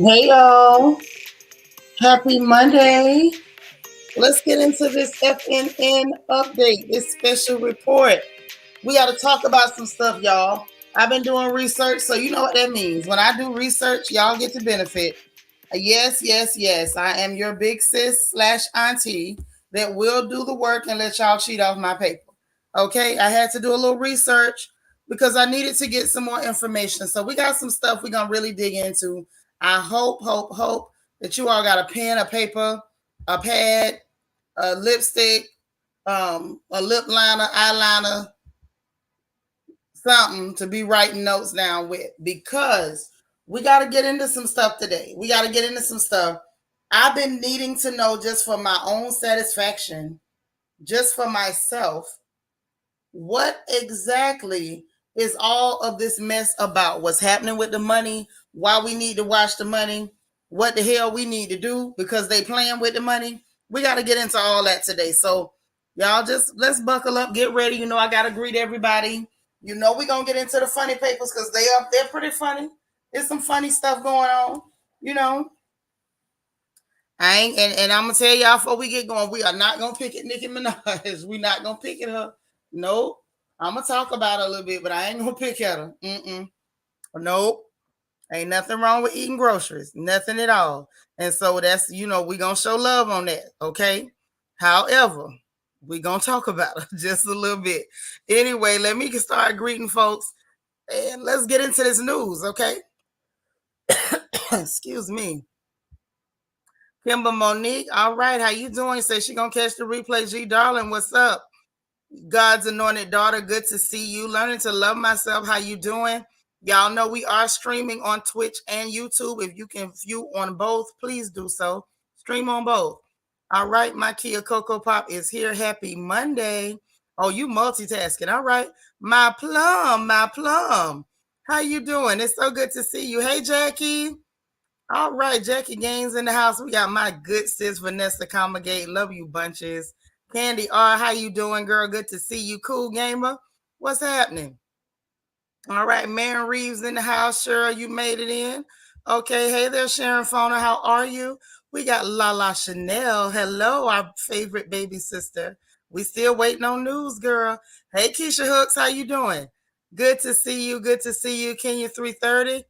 Hey y'all, happy Monday. Let's get into this FNN update, this special report. We got to talk about some stuff, y'all. I've been doing research, so you know what that means. When I do research, y'all get to benefit. Yes, yes, yes. I am your big sis slash auntie that will do the work and let y'all cheat off my paper. Okay, I had to do a little research because I needed to get some more information. So we got some stuff we're gonna really dig into. I hope that you all got a pen, a paper, a pad, a lipstick, a lip liner, eyeliner, something to be writing notes down with because we got to get into some stuff today. We got to get into some stuff. I've been needing to know just for my own satisfaction, just for myself, what exactly is all of this mess about? What's happening with the money? Why we need to watch the money? What the hell we need to do because they playing with the money? We got to get into all that today. So y'all just let's buckle up, get ready. You know I got to greet everybody. You know we're gonna get into the funny papers because they're pretty funny. There's some funny stuff going on. You know, I ain't and I'm gonna tell y'all before we get going, we are not gonna pick at Nicki Minaj. We not gonna pick at her. Nope. I'm gonna talk about her a little bit, but I ain't gonna pick at her. Nope. Ain't nothing wrong with eating groceries. Nothing at all. And so that's we gonna show love on that. Okay. However, we gonna talk about her just a little bit. Anyway, let me start greeting folks and let's get into this news, okay? Excuse me. Kimber Monique, all right, how you doing? Say she gonna catch the replay. G darling, what's up? God's anointed daughter, good to see you. Learning to love myself. How you doing? Y'all know we are streaming on Twitch and YouTube. If you can view on both, please do so. Stream on both. All right, my Kia Cocoa Pop is here. Happy Monday. Oh, you multitasking. All right. My plum, my plum. How you doing? It's so good to see you. Hey, Jackie. All right, Jackie Gaines in the house. We got my good sis Vanessa Comagate. Love you bunches. Candy R, how you doing, girl? Good to see you. Cool gamer. What's happening? All right, Maren Reeves in the house. Cheryl, you made it in. Okay, hey there, Sharon Fauna. How are you? We got Lala Chanel. Hello, our favorite baby sister. We still waiting on news, girl. Hey, Keisha Hooks, how you doing? Good to see you. Good to see you. Kenya 330.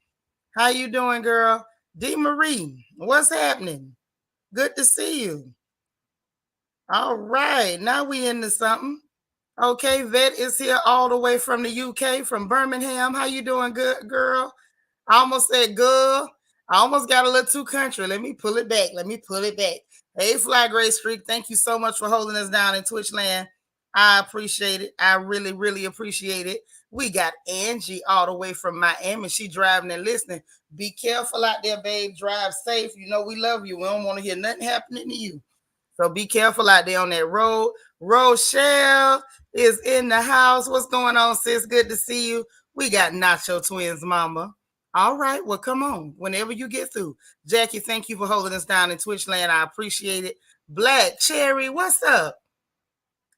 How you doing, girl? D. Marie, what's happening? Good to see you. All right, now we into something. Okay, Vet is here all the way from the UK, from Birmingham. How you doing, good girl? I almost said girl. I almost got a little too country. Let me pull it back. Let me pull it back. Hey, Fly Gray Streak, thank you so much for holding us down in Twitch land. I appreciate it. I really, really appreciate it. We got Angie all the way from Miami. She driving and listening. Be careful out there, babe. Drive safe. You know we love you. We don't want to hear nothing happening to you. So be careful out there on that road. Rochelle is in the house. What's going on, sis? Good to see you. We got Nacho Twins, mama. All right, well, come on. Whenever you get through. Jackie, thank you for holding us down in Twitch land. I appreciate it. Black Cherry, what's up?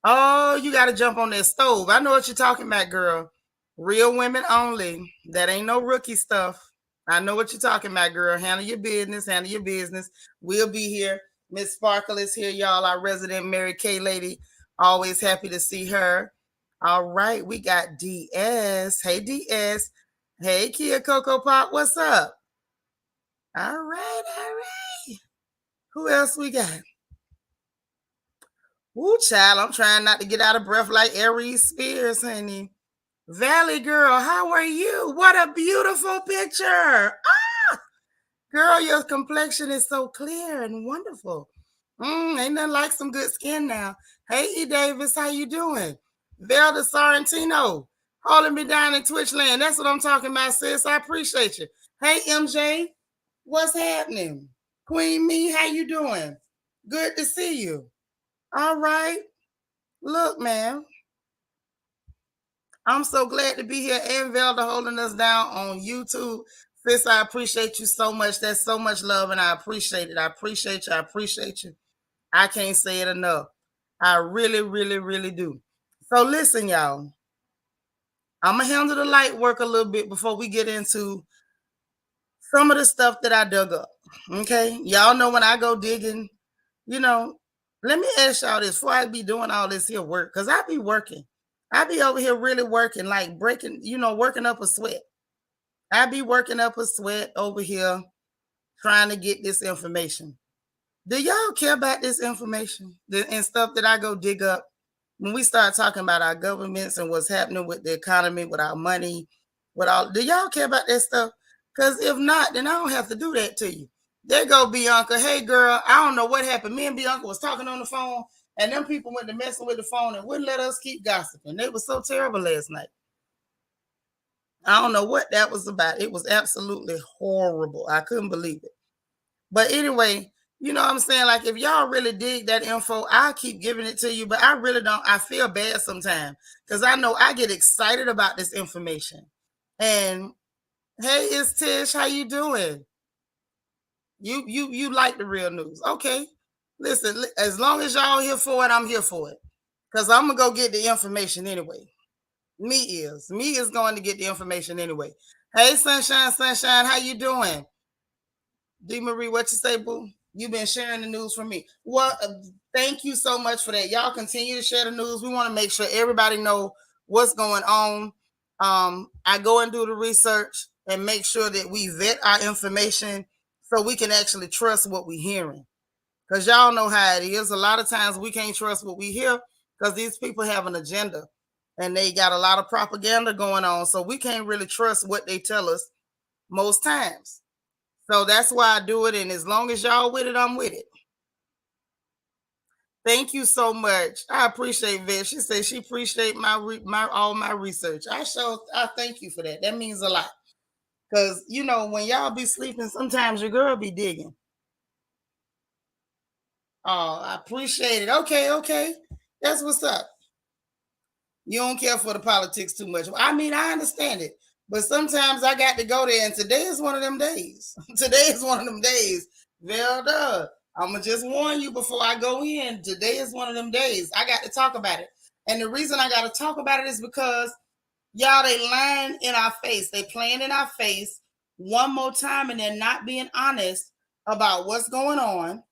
Oh, you got to jump on that stove. I know what you're talking about, girl. Real women only. That ain't no rookie stuff. I know what you're talking about, girl. Handle your business. Handle your business. We'll be here. Miss Sparkle is here, y'all. Our resident Mary Kay lady. Always happy to see her. All right, we got DS. Hey, DS. Hey, Kia Cocoa Pop. What's up? All right, all right. Who else we got? Woo, child, I'm trying not to get out of breath like Aries Spears, honey. Valley girl, how are you? What a beautiful picture. Ah, girl, your complexion is so clear and wonderful. Ain't nothing like some good skin now. Hey, E. Davis, how you doing? Velda Sorrentino, holding me down in Twitch land. That's what I'm talking about, sis. I appreciate you. Hey, MJ, what's happening? Queen Me, how you doing? Good to see you. All right. Look, man. I'm so glad to be here and Velda holding us down on YouTube. Sis, I appreciate you so much. That's so much love, and I appreciate it. I appreciate you. I appreciate you. I can't say it enough. I really, really, really do. So listen, y'all. I'm going to handle the light work a little bit before we get into some of the stuff that I dug up. Okay? Y'all know when I go digging, let me ask y'all this before I be doing all this here work, because I be working. I be over here really working, like breaking, working up a sweat. I be working up a sweat over here trying to get this information. Do y'all care about this information and stuff that I go dig up? When we start talking about our governments and what's happening with the economy, with our money, with all, do y'all care about that stuff? Because if not, then I don't have to do that to you. There go Bianca. Hey girl, I don't know what happened. Me and Bianca was talking on the phone, and them people went to messing with the phone and wouldn't let us keep gossiping. They were so terrible last night. I don't know what that was about. It was absolutely horrible. I couldn't believe it. But anyway, you know what I'm saying? Like, if y'all really dig that info, I keep giving it to you, but I really don't. I feel bad sometimes because I know I get excited about this information. And hey, it's Tish. How you doing? You like the real news. Okay. Listen, as long as y'all here for it, I'm here for it. Because I'm gonna go get the information anyway. Me is going to get the information anyway. Hey, sunshine, how you doing? D Marie, what you say, boo? You've been sharing the news for me. Well, thank you so much for that. Y'all continue to share the news. We want to make sure everybody know what's going on. I go and do the research and make sure that we vet our information so we can actually trust what we're hearing. Because y'all know how it is. A lot of times we can't trust what we hear because these people have an agenda and they got a lot of propaganda going on. So we can't really trust what they tell us most times. So that's why I do it. And as long as y'all with it, I'm with it. Thank you so much. I appreciate Viv. She said she appreciate my all my research. I thank you for that. That means a lot. Cause when y'all be sleeping, sometimes your girl be digging. Oh, I appreciate it. Okay. That's what's up. You don't care for the politics too much. I mean, I understand it. But sometimes I got to go there, and today is one of them days. Today is one of them days. Well done. I'm going to just warn you before I go in. Today is one of them days. I got to talk about it. And the reason I got to talk about it is because y'all, they lying in our face. They playing in our face one more time, and they're not being honest about what's going on,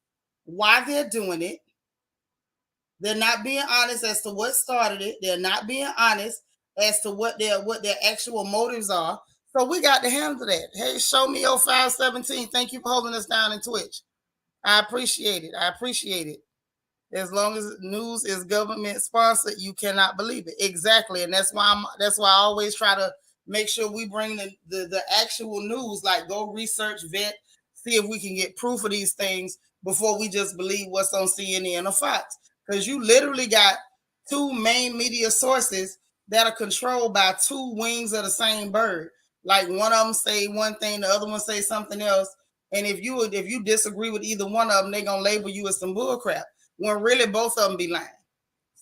why they're doing it. They're not being honest as to what started it. They're not being honest as to what their actual motives are. So we got to handle that. Hey, show me your 517. Thank you for holding us down in Twitch. I appreciate it. As long as news is government sponsored, you cannot believe it. Exactly. And that's why I always try to make sure we bring the actual news, like go research, vet, see if we can get proof of these things before we just believe what's on CNN or Fox. Because you literally got two main media sources that are controlled by two wings of the same bird. Like one of them say one thing, the other one say something else. And if you disagree with either one of them, they're gonna label you as some bullcrap. When really both of them be lying.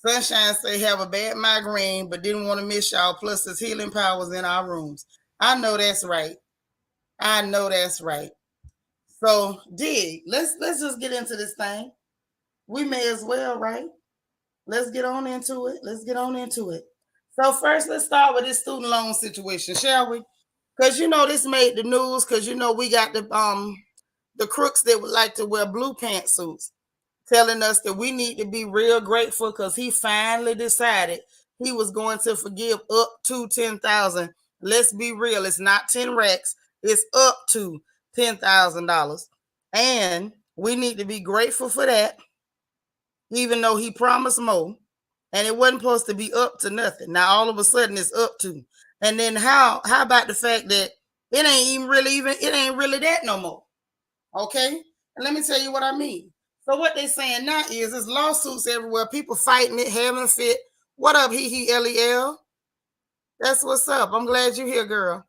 Sunshine say have a bad migraine, but didn't want to miss y'all. Plus, there's healing powers in our rooms. I know that's right. So, dig. Let's just get into this thing. We may as well, right? Let's get on into it. So first, let's start with this student loan situation, shall we? Because this made the news. Because we got the crooks that would like to wear blue pantsuits, telling us that we need to be real grateful because he finally decided he was going to forgive up to 10,000. Let's be real. It's not 10 racks. It's up to $10,000. And we need to be grateful for that, even though he promised more. And it wasn't supposed to be up to nothing. Now all of a sudden it's up to. And then how about the fact that it ain't really that no more. Okay? And let me tell you what I mean. So what they saying now is there's lawsuits everywhere, people fighting it, having a fit. What up, LEL? That's what's up. I'm glad you're here, girl.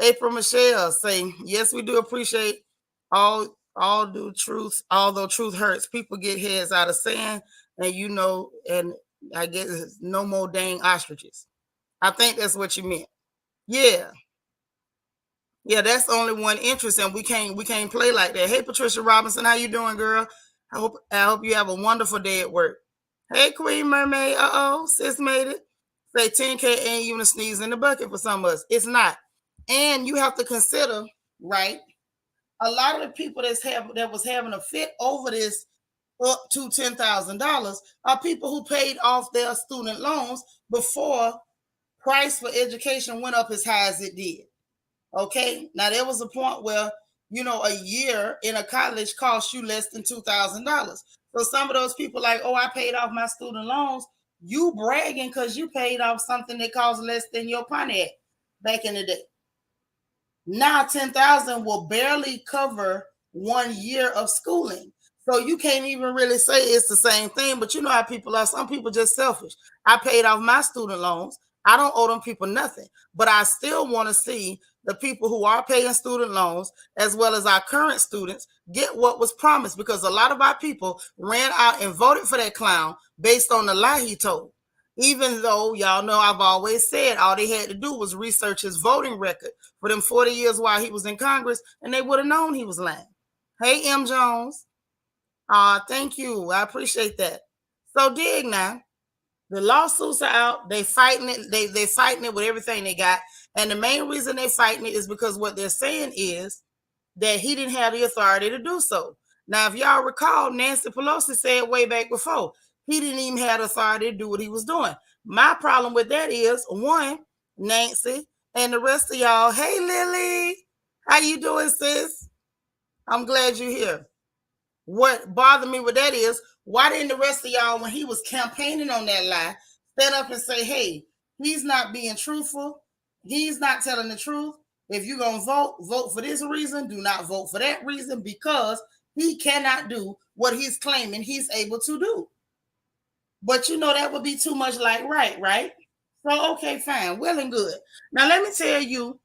April Michelle saying, yes, we do appreciate all the truth, although truth hurts. People get heads out of sand, and I guess it's no more dang ostriches. I think that's what you meant. Yeah. Yeah, that's only one interest, and we can't play like that. Hey, Patricia Robinson, how you doing, girl? I hope you have a wonderful day at work. Hey, Queen Mermaid. Sis made it. Say 10K ain't even a sneeze in the bucket for some of us. It's not. And you have to consider, right? A lot of the people that was having a fit over this up to $10,000 are people who paid off their student loans before price for education went up as high as it did. Okay, now there was a point where a year in a college cost you less than $2,000. So some of those people like, oh, I paid off my student loans. You bragging because you paid off something that cost less than your Pontiac back in the day. Now 10,000 will barely cover 1 year of schooling. So you can't even really say it's the same thing, but you know how people are. Some people just selfish. I paid off my student loans. I don't owe them people nothing, but I still want to see the people who are paying student loans, as well as our current students, get what was promised, because a lot of our people ran out and voted for that clown based on the lie he told. Even though y'all know I've always said all they had to do was research his voting record for them 40 years while he was in Congress, and they would have known he was lying. Hey, M. Jones. Thank you. I appreciate that. So dig now. The lawsuits are out. They fighting it. They fighting it with everything they got. And the main reason they fighting it is because what they're saying is that he didn't have the authority to do so. Now, if y'all recall, Nancy Pelosi said way back before, he didn't even have the authority to do what he was doing. My problem with that is, one, Nancy and the rest of y'all, hey, Lily, how you doing, sis? I'm glad you're here. What bothered me with that is, why didn't the rest of y'all, when he was campaigning on that lie, stand up and say, hey, he's not being truthful. He's not telling the truth. If you're going to vote for this reason. Do not vote for that reason, because he cannot do what he's claiming he's able to do. But that would be too much like right? So, okay, fine. Well and good. Now, let me tell you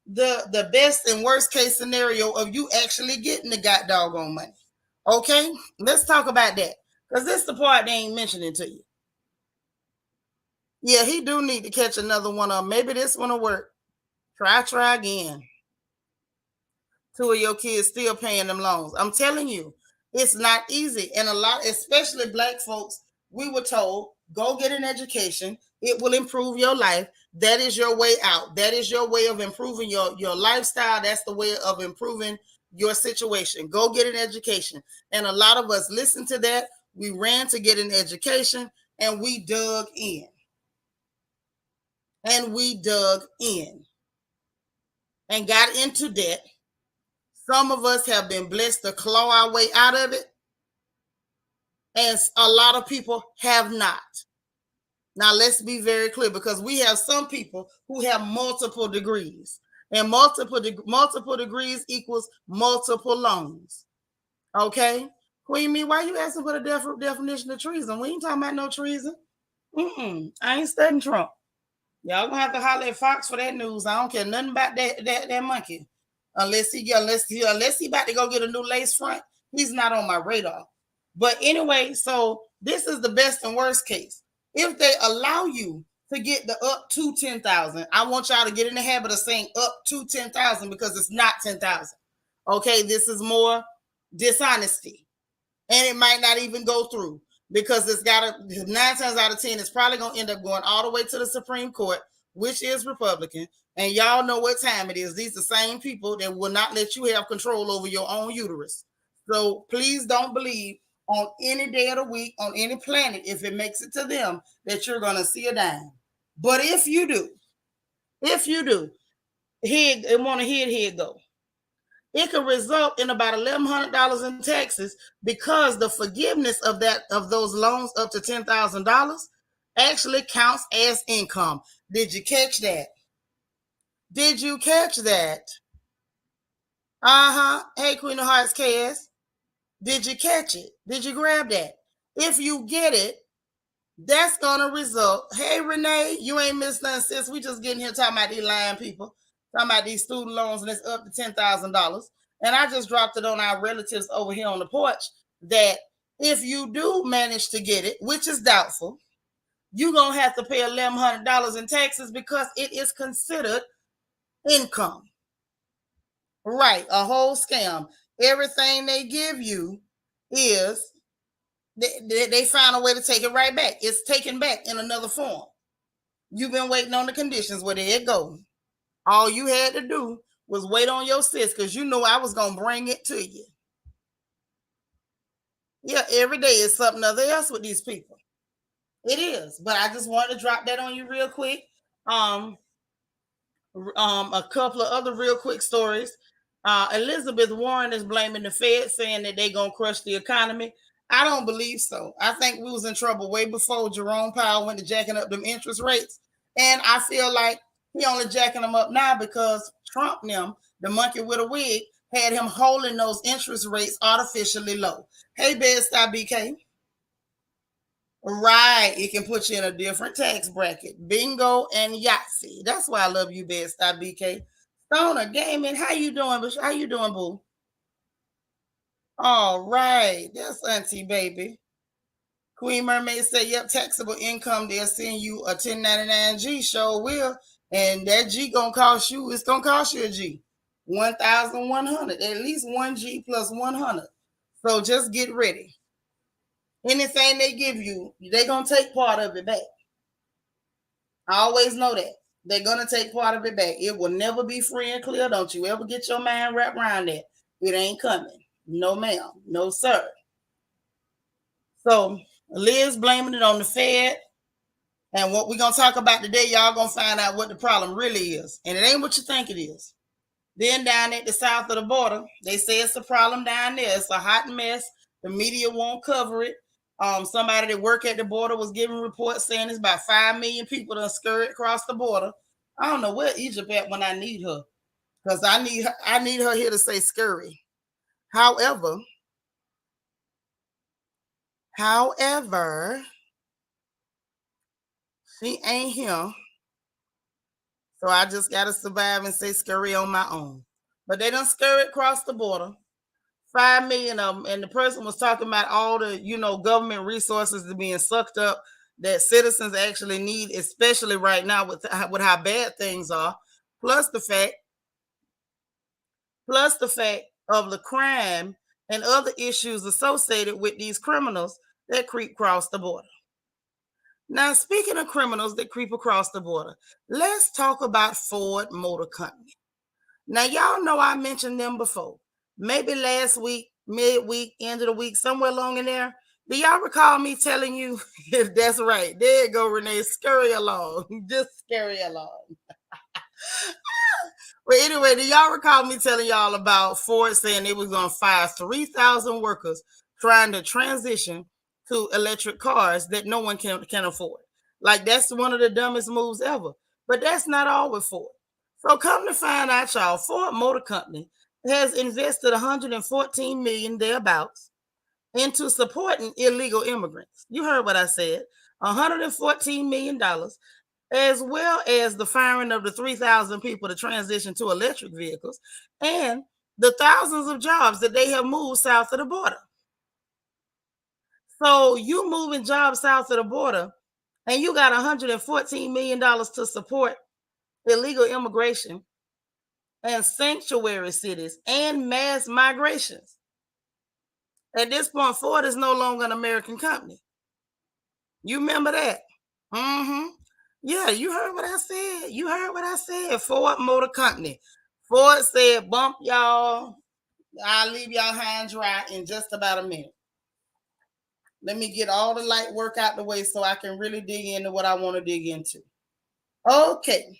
the best and worst case scenario of you actually getting the god doggone money. Okay, let's talk about that, because this is the part they ain't mentioning to you. Yeah, he do need to catch another one of them. Maybe this one will work. Try again. 2 of your kids still paying them loans. I'm telling you, it's not easy. And a lot, especially Black folks, we were told, go get an education. It will improve your life. That is your way out. That is your way of improving your lifestyle. That's the way of improving your situation. Go get an education. And a lot of us listened to that. We ran to get an education, and we dug in. And got into debt. Some of us have been blessed to claw our way out of it, and a lot of people have not. Now, let's be very clear, because we have some people who have multiple degrees, and multiple degrees equals multiple loans. Okay? Queen Me, why you asking for the definition of treason? We ain't talking about no treason. I ain't studying Trump. Y'all gonna have to holler at Fox for that news. I don't care nothing about that monkey. Unless he about to go get a new lace front, he's not on my radar. But anyway, so this is the best and worst case. If they allow you to get the up to 10,000, I want y'all to get in the habit of saying up to 10,000, because it's not 10,000. Okay, this is more dishonesty, and it might not even go through, because it's got 9 times out of 10, it's probably gonna end up going all the way to the Supreme Court, which is Republican. And y'all know what time it is. These are the same people that will not let you have control over your own uterus. So please don't believe on any day of the week, on any planet, if it makes it to them, that you're going to see a dime. But if you do, here go. It could result in about $1,100 in taxes, because the forgiveness of those loans up to $10,000 actually counts as income. Did you catch that? Did you catch that? Hey, Queen of Hearts, KS. Did you catch it? Did you grab that? If you get it, that's going to result. Hey, Renee, you ain't missed nothing, sis. We just getting here talking about these lying people, talking about these student loans, and it's up to $10,000. And I just dropped it on our relatives over here on the porch that if you do manage to get it, which is doubtful, you're going to have to pay $1,100 in taxes, because it is considered income. Right, a whole scam. Everything they give you is they find a way to take it right back. It's taken back in another form. You've been waiting on the conditions. Well, there it go. All you had to do was wait on your sis, because you know I was going to bring it to you. Yeah, every day is something other else with these people. It is. But I just wanted to drop that on you real quick. Um, a couple of other real quick stories. Elizabeth Warren is blaming the Fed, saying that they're gonna crush the economy. I don't believe so. I think we was in trouble way before Jerome Powell went to jacking up them interest rates, and I feel like he only jacking them up now because Trump, them the monkey with a wig, had him holding those interest rates artificially low. Hey, Bed-Stuy BK. Right. It can put you in a different tax bracket. Bingo and Yahtzee. That's why I love you, Bed-Stuy BK. Stoner Gaming, how you doing? How you doing, boo? All right. That's Auntie Baby. Queen Mermaid said, yep, taxable income. They'll send you a 1099 G. Sure will. And that G gonna cost you, it's gonna cost you a G. 1,100. At least one G plus 100. So just get ready. Anything they give you, they're gonna take part of it back. I always know that. They're gonna take part of it back. It will never be free and clear. Don't you ever get your mind wrapped around that. It ain't coming. No, ma'am. No, sir. So Liz blaming it on the Fed. And what we're gonna talk about today, y'all gonna find out what the problem really is. And it ain't what you think it is. Then down at the south of the border, they say it's a problem down there. It's a hot mess. The media won't cover it. Somebody that work at the border was giving reports saying it's about 5 million people that scurried across the border. I don't know where Egypt at when I need her, because I need her here to say scurry. However, she ain't here, so I just gotta survive and say scurry on my own. But they done scurry across the border. 5 million of them, and the person was talking about all the government resources that being sucked up that citizens actually need, especially right now with how bad things are, plus the fact of the crime and other issues associated with these criminals that creep across the border. Now, speaking of criminals that creep across the border, let's talk about Ford Motor Company. Now, y'all know I mentioned them before. Maybe last week, midweek, end of the week, somewhere along in there. Do y'all recall me telling you if that's right? There you go, Renee. Scurry along. Just scurry along. But anyway, do y'all recall me telling y'all about Ford saying they was going to fire 3,000 workers trying to transition to electric cars that no one can afford? Like, that's one of the dumbest moves ever. But that's not all with Ford. So come to find out, y'all, Ford Motor Company has invested 114 million thereabouts into supporting illegal immigrants. You heard what I said. $114 million, as well as the firing of the 3,000 people to transition to electric vehicles, and the thousands of jobs that they have moved south of the border. So you moving jobs south of the border, and you got $114 million to support illegal immigration and sanctuary cities and mass migrations. At this point, Ford is no longer an American company. You remember that? Mm-hmm. Yeah, you heard what I said. You heard what I said. Ford Motor Company. Ford said, bump y'all. I'll leave y'all high and dry in just about a minute. Let me get all the light work out the way so I can really dig into what I want to dig into. Okay.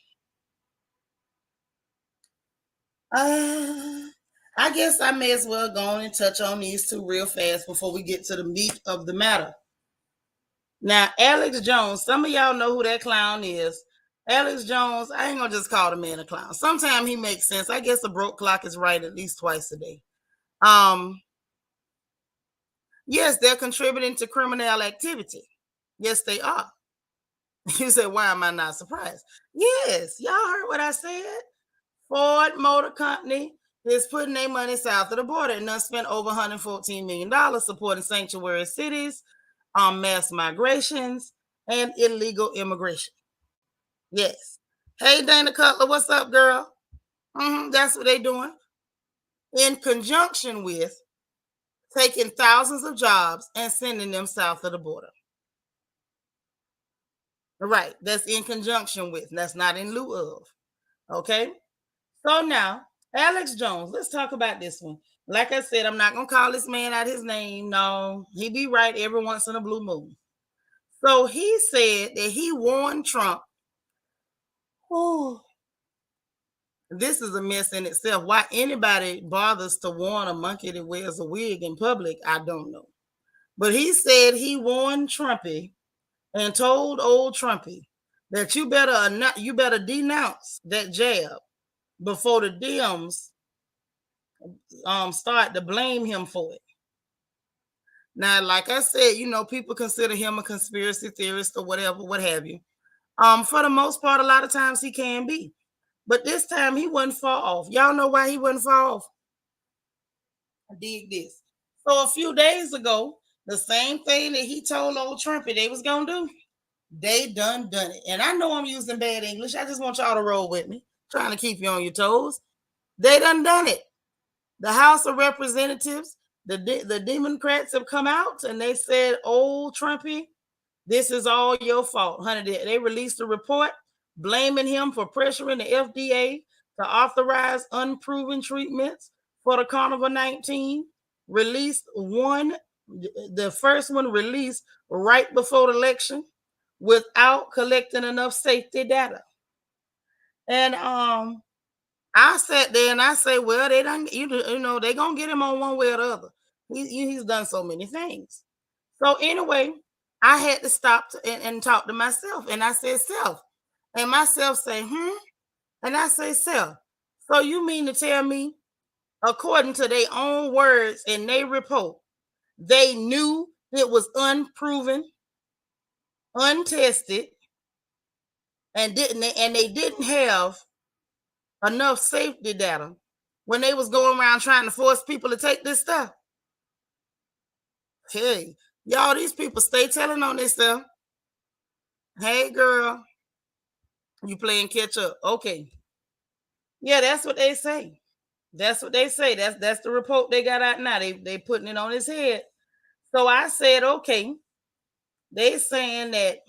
I guess I may as well go on and touch on these two real fast before we get to the meat of the matter. Now, Alex Jones, some of y'all know who that clown is. Alex Jones, I ain't gonna just call the man a clown. Sometimes he makes sense. I guess a broke clock is right at least twice a day. Yes, they're contributing to criminal activity. Yes, they are. You said, why am I not surprised? Yes, y'all heard what I said. Ford Motor Company is putting their money south of the border and done spent over $114 million supporting sanctuary cities, mass migrations, and illegal immigration. Yes. Hey, Dana Cutler, what's up, girl? That's what they doing. In conjunction with taking thousands of jobs and sending them south of the border. Right. That's in conjunction with. That's not in lieu of. Okay. So now, Alex Jones, let's talk about this one. Like I said, I'm not gonna call this man out his name. No, he be right every once in a blue moon. So he said that he warned Trump. Oh, this is a mess in itself. Why anybody bothers to warn a monkey that wears a wig in public, I don't know. But he said he warned Trumpy and told old Trumpy that you better denounce that jab before the Dems start to blame him for it. Now, like I said, people consider him a conspiracy theorist or whatever, what have you. For the most part, a lot of times he can be. But this time he wasn't far off. Y'all know why he wasn't far off? Dig this. So a few days ago, the same thing that he told old Trumpy they was gonna do, they done it. And I know I'm using bad English. I just want y'all to roll with me, trying to keep you on your toes. They done it. The House of Representatives, the Democrats have come out and they said, "Old Trumpy, this is all your fault, honey." They released a report blaming him for pressuring the FDA to authorize unproven treatments for the Carnival 19. Released one, the first one released right before the election without collecting enough safety data. And I sat there and I say, well, they don't, they gonna get him on one way or the other. He's done so many things. So anyway, I had to stop and talk to myself, and I said, "Self," and myself say, and I say, "Self." So you mean to tell me, according to their own words in their report, they knew it was unproven, untested, and they didn't have enough safety data when they was going around trying to force people to take this stuff? Hey, y'all, these people stay telling on this stuff. Hey, girl, you playing catch up? Okay, yeah, that's what they say. That's what they say. That's the report they got out now. They putting it on his head. So I said, okay, they saying that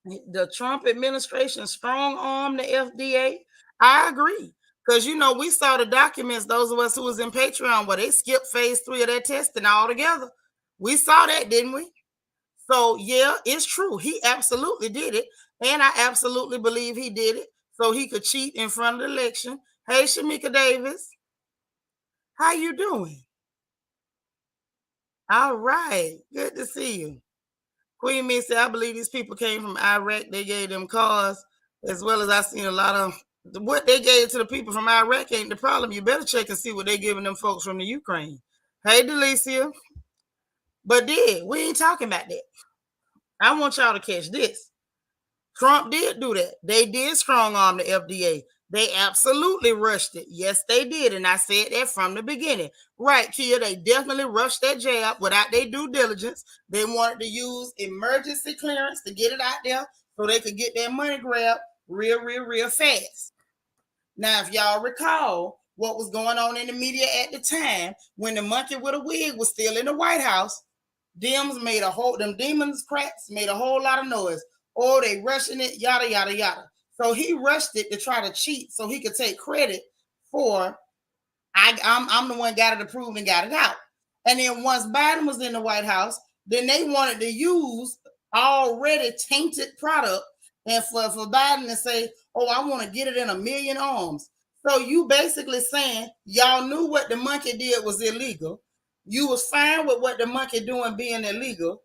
the Trump administration strong arm the FDA. I agree. Because we saw the documents, those of us who was in Patreon, where they skipped phase 3 of their testing altogether. We saw that, didn't we? So yeah, it's true. He absolutely did it. And I absolutely believe he did it so he could cheat in front of the election. Hey, Shamika Davis, how you doing? All right. Good to see you. Queen Me said, I believe these people came from Iraq. They gave them cars, as well as I seen a lot of what they gave to the people from Iraq ain't the problem. You better check and see what they giving them folks from the Ukraine. Hey, Delicia. But we ain't talking about that. I want y'all to catch this. Trump did do that. They did strong arm the FDA. They absolutely rushed it. Yes, they did. And I said that from the beginning. Right, Kia, they definitely rushed that jab without their due diligence. They wanted to use emergency clearance to get it out there so they could get their money grabbed real fast. Now, if y'all recall what was going on in the media at the time when the monkey with a wig was still in the White House, them Democrats made a whole lot of noise. Oh, they rushing it, yada, yada, yada. So he rushed it to try to cheat so he could take credit for, I'm the one got it approved and got it out. And then once Biden was in the White House, then they wanted to use already tainted product and for Biden to say, oh, I want to get it in a million arms. So you basically saying y'all knew what the monkey did was illegal. You was fine with what the monkey doing being illegal,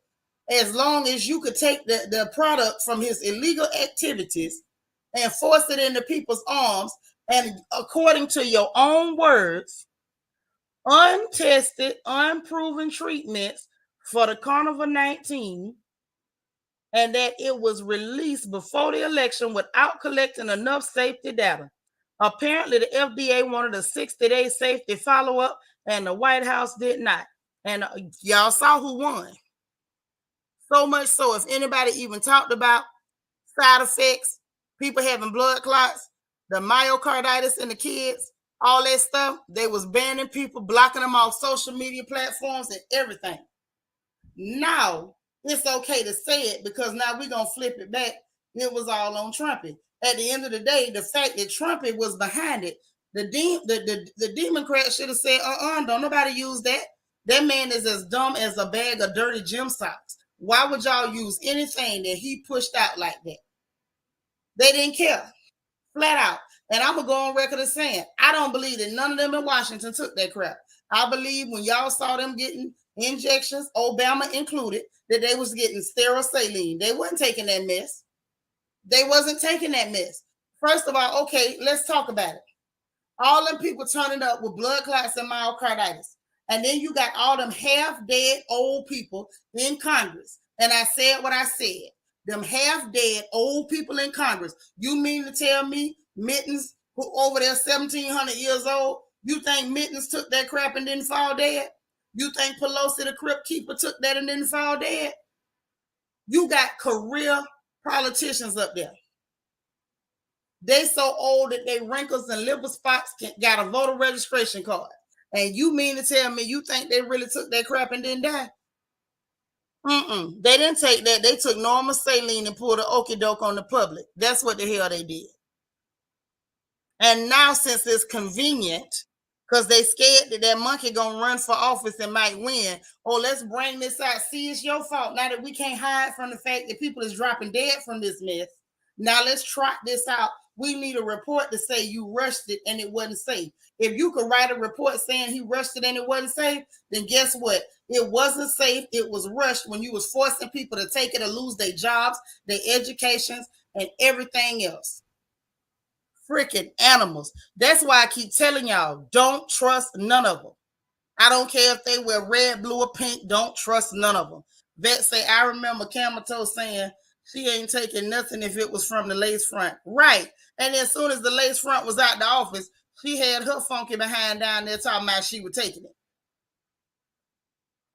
as long as you could take the product from his illegal activities and force it into people's arms. And according to your own words, untested, unproven treatments for the Carnival 19, and that it was released before the election without collecting enough safety data. Apparently, the FDA wanted a 60-day safety follow-up, and the White House did not. And y'all saw who won. So much so, if anybody even talked about side effects, people having blood clots, the myocarditis in the kids, all that stuff, they was banning people, blocking them off social media platforms and everything. Now, it's okay to say it because now we're going to flip it back. It was all on Trumpy. At the end of the day, the fact that Trumpy was behind it The Democrat should have said, don't nobody use that. That man is as dumb as a bag of dirty gym socks. Why would y'all use anything that he pushed out like that? They didn't care, flat out. And I'm gonna go on record as saying, I don't believe that none of them in Washington took that crap. I believe when y'all saw them getting injections, Obama included, that they was getting sterile saline. They wasn't taking that mess. They wasn't taking that mess. First of all, okay, let's talk about it. All them people turning up with blood clots and myocarditis. And then you got all them half-dead old people in Congress. And I said what I said. Them half-dead old people in Congress. You mean to tell me Mittens, who over there 1,700 years old, you think Mittens took that crap and didn't fall dead? You think Pelosi, the crypt keeper, took that and didn't fall dead? You got career politicians up there. They so old that they wrinkles and liver spots got a voter registration card. And you mean to tell me you think they really took that crap and didn't die? They didn't take that. They took normal saline and pulled an okie doke on the public. That's what the hell they did. And now, since it's convenient, because they scared that that monkey gonna run for office and might win, let's bring this out. See, it's your fault. Now that we can't hide from the fact that people is dropping dead from this mess, now let's trot this out. We need a report to say you rushed it and it wasn't safe. If you could write a report saying he rushed it and it wasn't safe, then guess what? It wasn't safe. It was rushed when you was forcing people to take it or lose their jobs, their educations, and everything else. Freaking animals. That's why I keep telling y'all, don't trust none of them. I don't care if they wear red, blue, or pink. Don't trust none of them. Vet say, I remember Camito saying, she ain't taking nothing if it was from the lace front. Right. And as soon as the lace front was out the office, she had her funky behind down there talking about she was taking it.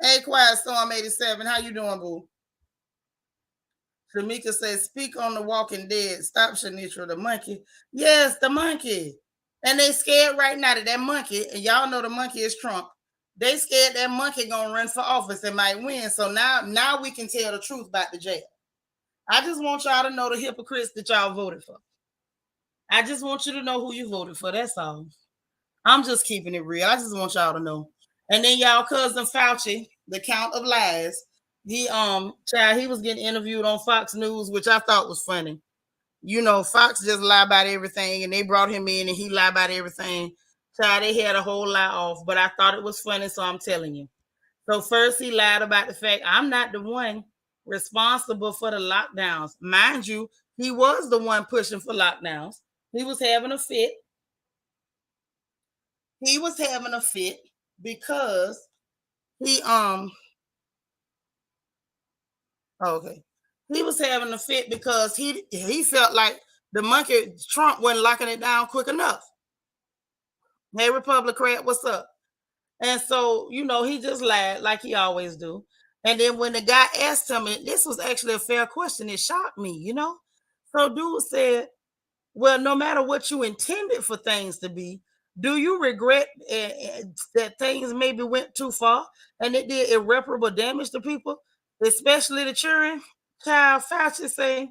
Hey, Quiet Storm 87, how you doing, boo? Shamika says, speak on the Walking Dead. Stop Shanitra, the monkey. Yes, the monkey. And they scared right now that monkey, and y'all know the monkey is Trump. They scared that monkey gonna run for office and might win. So now we can tell the truth about the jail. I just want y'all to know the hypocrites that y'all voted for. I just want you to know who you voted for. That's all. I'm just keeping it real. I just want y'all to know. And then y'all cousin Fauci, the Count of Lies, he was getting interviewed on Fox News, which I thought was funny. You know, Fox just lie about everything, and they brought him in and he lied about everything. Child, they had a whole lie off, but I thought it was funny, so I'm telling you. So first he lied about the fact I'm not the one responsible for the lockdowns. Mind you, he was the one pushing for lockdowns. He was having a fit. He was having a fit because he okay. He was having a fit because he felt like the monkey Trump wasn't locking it down quick enough. Hey, Republican, what's up? And so, you know, he just lied like he always do. And then when the guy asked him, and this was actually a fair question, it shocked me, you know. So dude said, well, no matter what you intended for things to be, do you regret that things maybe went too far and it did irreparable damage to people, especially the children? Child, Fauci say,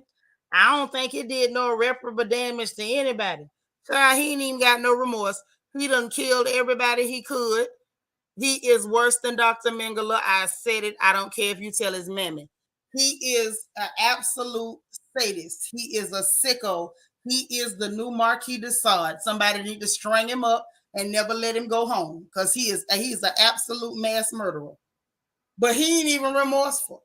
I don't think it did no irreparable damage to anybody. Child, he ain't even got no remorse. He done killed everybody he could. He is worse than Dr. Mengele. I said it. I don't care if you tell his mammy. He is an absolute sadist. He is a sicko. He is the new Marquis de Sade. Somebody need to string him up and never let him go home because he's an absolute mass murderer. But he ain't even remorseful.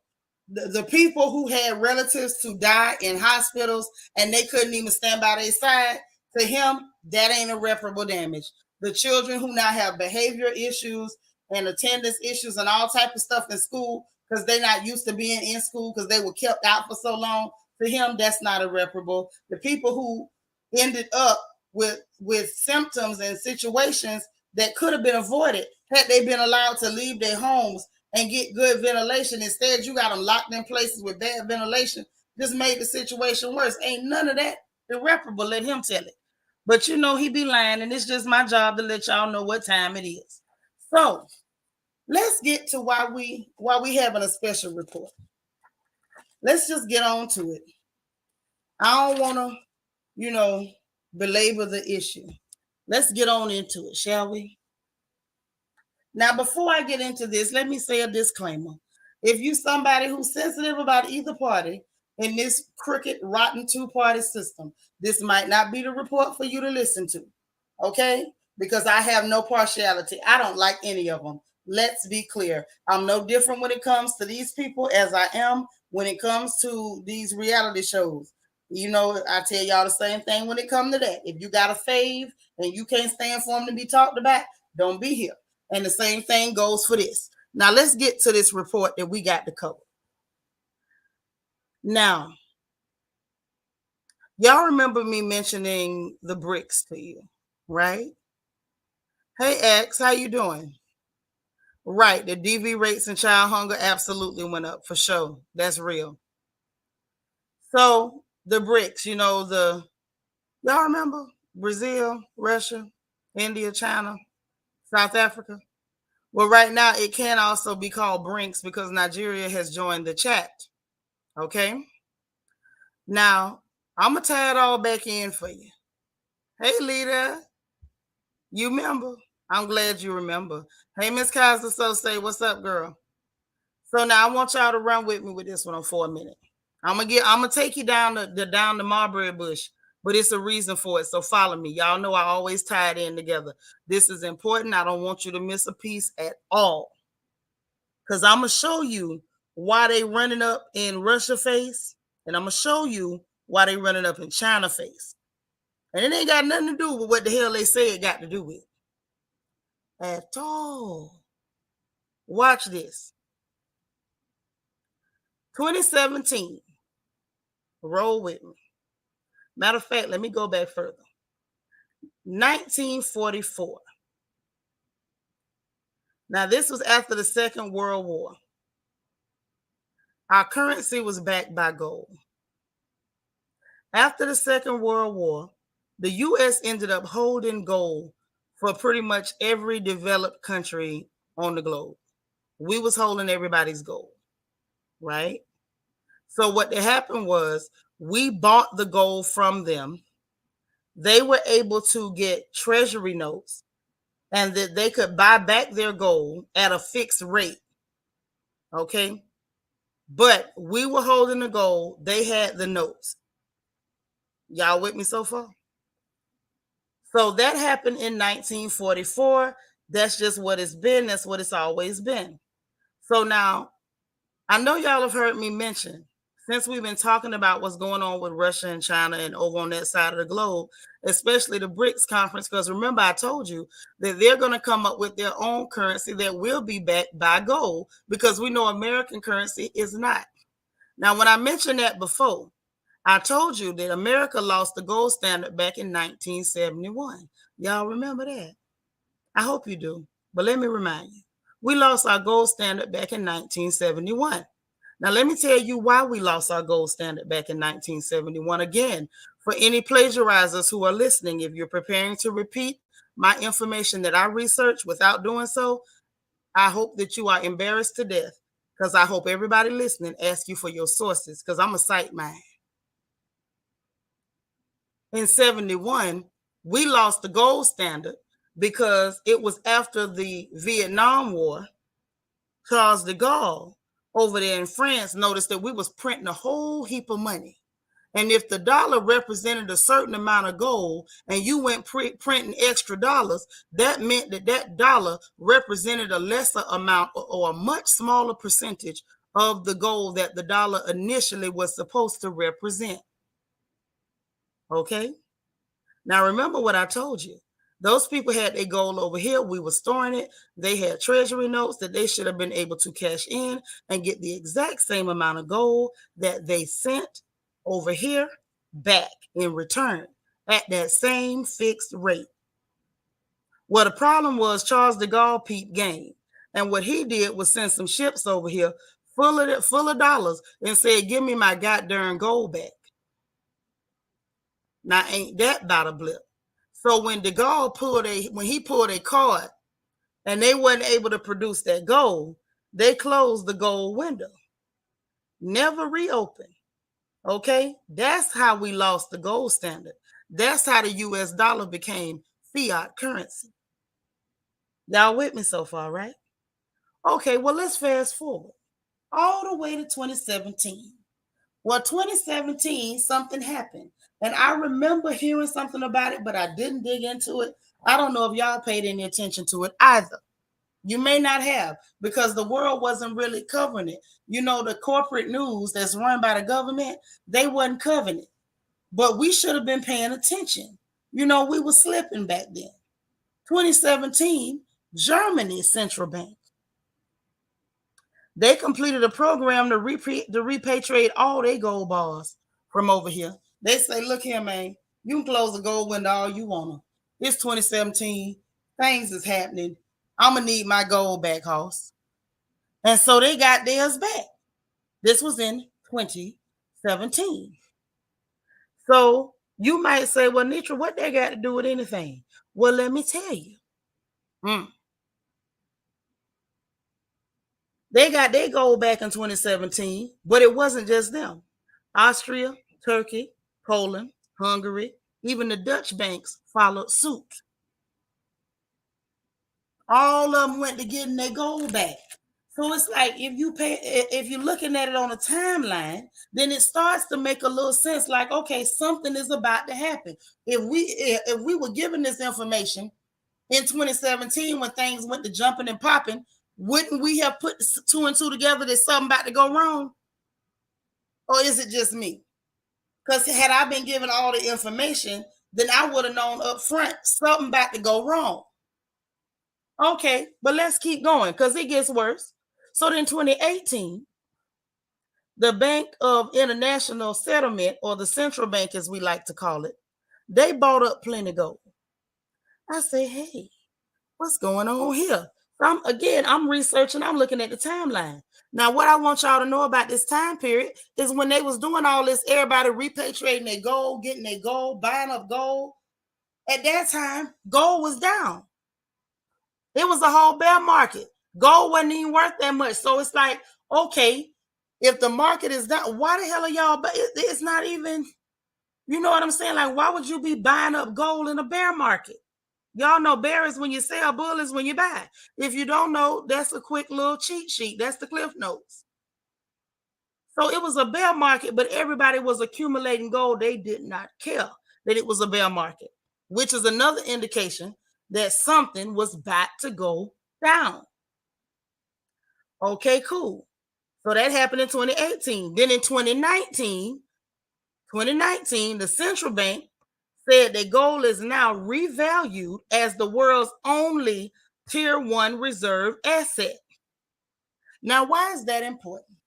The people who had relatives to die in hospitals and they couldn't even stand by their side, to him, that ain't irreparable damage. The children who now have behavior issues and attendance issues and all type of stuff in school because they're not used to being in school because they were kept out for so long, to him, that's not irreparable. The people who ended up with symptoms and situations that could have been avoided had they been allowed to leave their homes and get good ventilation. Instead, you got them locked in places with bad ventilation. Just made the situation worse. Ain't none of that irreparable. Let him tell it. But you know he be lying, and it's just my job to let y'all know what time it is. So let's get to why we having a special report. Let's just get on to it. I don't want to, belabor the issue. Let's get on into it, shall we? Now, before I get into this, let me say a disclaimer. If you somebody who's sensitive about either party in this crooked, rotten two-party system, this might not be the report for you to listen to. Okay? Because I have no partiality. I don't like any of them. Let's be clear. I'm no different when it comes to these people as I am when it comes to these reality shows. You know, I tell y'all the same thing when it comes to that. If you got a fave and you can't stand for them to be talked about, don't be here. And the same thing goes for this. Now, let's get to this report that we got to cover. Now, y'all remember me mentioning the BRICS to you, right? Hey, X, how you doing? Right, the DV rates and child hunger absolutely went up for sure. That's real. So the BRICS, y'all remember Brazil, Russia, India, China, South Africa? Well, right now it can also be called BRICS because Nigeria has joined the chat. Okay. Now, I'm going to tie it all back in for you. Hey, Lita. You remember? I'm glad you remember. Hey, Miss Kaiser, so say, what's up, girl? So now I want y'all to run with me with this one for a minute. I'm gonna take you down the Marbury Bush, but it's a reason for it. So follow me. Y'all know I always tie it in together. This is important. I don't want you to miss a piece at all. Because I'm gonna show you why they running up in Russia face, and I'm gonna show you why they running up in China face. And it ain't got nothing to do with what the hell they say it got to do with. At all. Watch this. 2017. Roll with me. Matter of fact, let me go back further. 1944. Now, this was after the Second World War. Our currency was backed by gold. After the Second World War, the U.S. ended up holding gold for pretty much every developed country on the globe. We was holding everybody's gold, right? So what happened was we bought the gold from them. They were able to get treasury notes and that they could buy back their gold at a fixed rate. Okay. But we were holding the gold. They had the notes. Y'all with me so far? So that happened in 1944. That's just what it's been. That's what it's always been. So now, I know y'all have heard me mention, since we've been talking about what's going on with Russia and China and over on that side of the globe, especially the BRICS conference, because remember I told you that they're going to come up with their own currency that will be backed by gold because we know American currency is not. Now, when I mentioned that before, I told you that America lost the gold standard back in 1971. Y'all remember that? I hope you do. But let me remind you, we lost our gold standard back in 1971. Now, let me tell you why we lost our gold standard back in 1971. Again, for any plagiarizers who are listening, if you're preparing to repeat my information that I researched without doing so, I hope that you are embarrassed to death because I hope everybody listening asks you for your sources because I'm going to cite mine. In 71, we lost the gold standard because it was after the Vietnam War. Charles de Gaulle over there in France noticed that we was printing a whole heap of money. And if the dollar represented a certain amount of gold and you went printing extra dollars, that meant that that dollar represented a lesser amount or a much smaller percentage of the gold that the dollar initially was supposed to represent. Okay? Now, remember what I told you. Those people had their gold over here. We were storing it. They had treasury notes that they should have been able to cash in and get the exact same amount of gold that they sent over here back in return at that same fixed rate. Well, the problem was Charles de Gaulle peeped game. And what he did was send some ships over here full of dollars and said, give me my goddamn gold back. Now, ain't that about a blip? So when de Gaulle pulled a card and they weren't able to produce that gold, they closed the gold window. Never reopened. Okay? That's how we lost the gold standard. That's how the US dollar became fiat currency. Y'all with me so far, right? Okay, well, let's fast forward all the way to 2017. Well, 2017, something happened. And I remember hearing something about it, but I didn't dig into it. I don't know if y'all paid any attention to it either. You may not have because the world wasn't really covering it. You know, the corporate news that's run by the government, they wasn't covering it. But we should have been paying attention. You know, we were slipping back then. 2017, Germany's central bank. They completed a program to repatriate all their gold bars from over here. They say, look here, man, you can close the gold window all you want to. It's 2017. Things is happening. I'm going to need my gold back, hoss. And so they got theirs back. This was in 2017. So you might say, well, Nitra, what they got to do with anything? Well, let me tell you. They got their gold back in 2017, but it wasn't just them. Austria, Turkey, Poland, Hungary, even the Dutch banks followed suit. All of them went to getting their gold back. So it's like if you're looking at it on a timeline, then it starts to make a little sense. Like, okay, something is about to happen. If we were given this information in 2017 when things went to jumping and popping, wouldn't we have put two and two together that something about to go wrong? Or is it just me? Because had I been given all the information, then I would have known up front something about to go wrong. Okay, but let's keep going because it gets worse. So then 2018, the Bank of International Settlement, or the central bank as we like to call it, they bought up plenty gold. I say, hey, what's going on here? I'm researching, I'm looking at the timeline. Now, what I want y'all to know about this time period is when they was doing all this, everybody repatriating their gold, getting their gold, buying up gold. At that time, gold was down. It was a whole bear market. Gold wasn't even worth that much. So it's like, okay, if the market is down, why the hell are y'all? But it's not even, you know what I'm saying? Like, why would you be buying up gold in a bear market? Y'all know bear is when you sell, bull is when you buy. If you don't know, that's a quick little cheat sheet. That's the Cliff Notes. So it was a bear market, but everybody was accumulating gold. They did not care that it was a bear market, which is another indication that something was about to go down. Okay, cool. So that happened in 2018. Then in 2019, the central bank said that gold is now revalued as the world's only tier 1 reserve asset. Now, why is that important?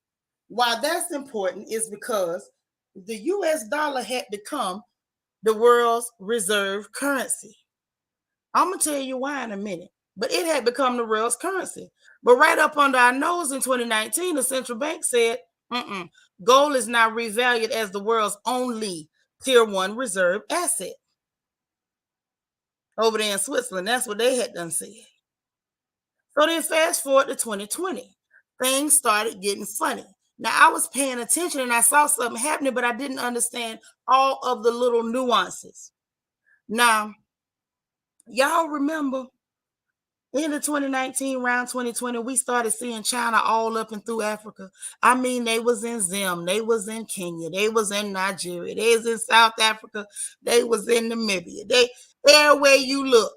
Why that's important is because the US dollar had become the world's reserve currency. I'm going to tell you why in a minute, but it had become the world's currency. But right up under our nose in 2019, the central bank said, gold is now revalued as the world's only tier 1 reserve asset. Over there in Switzerland, that's what they had done said. So then fast forward to 2020, things started getting funny. Now I was paying attention and I saw something happening, but I didn't understand all of the little nuances. Now, y'all remember in the 2019, around 2020, we started seeing China all up and through Africa. I mean, they was in Zim, they was in Kenya, they was in Nigeria, they was in South Africa, they was in Namibia. They everywhere you look.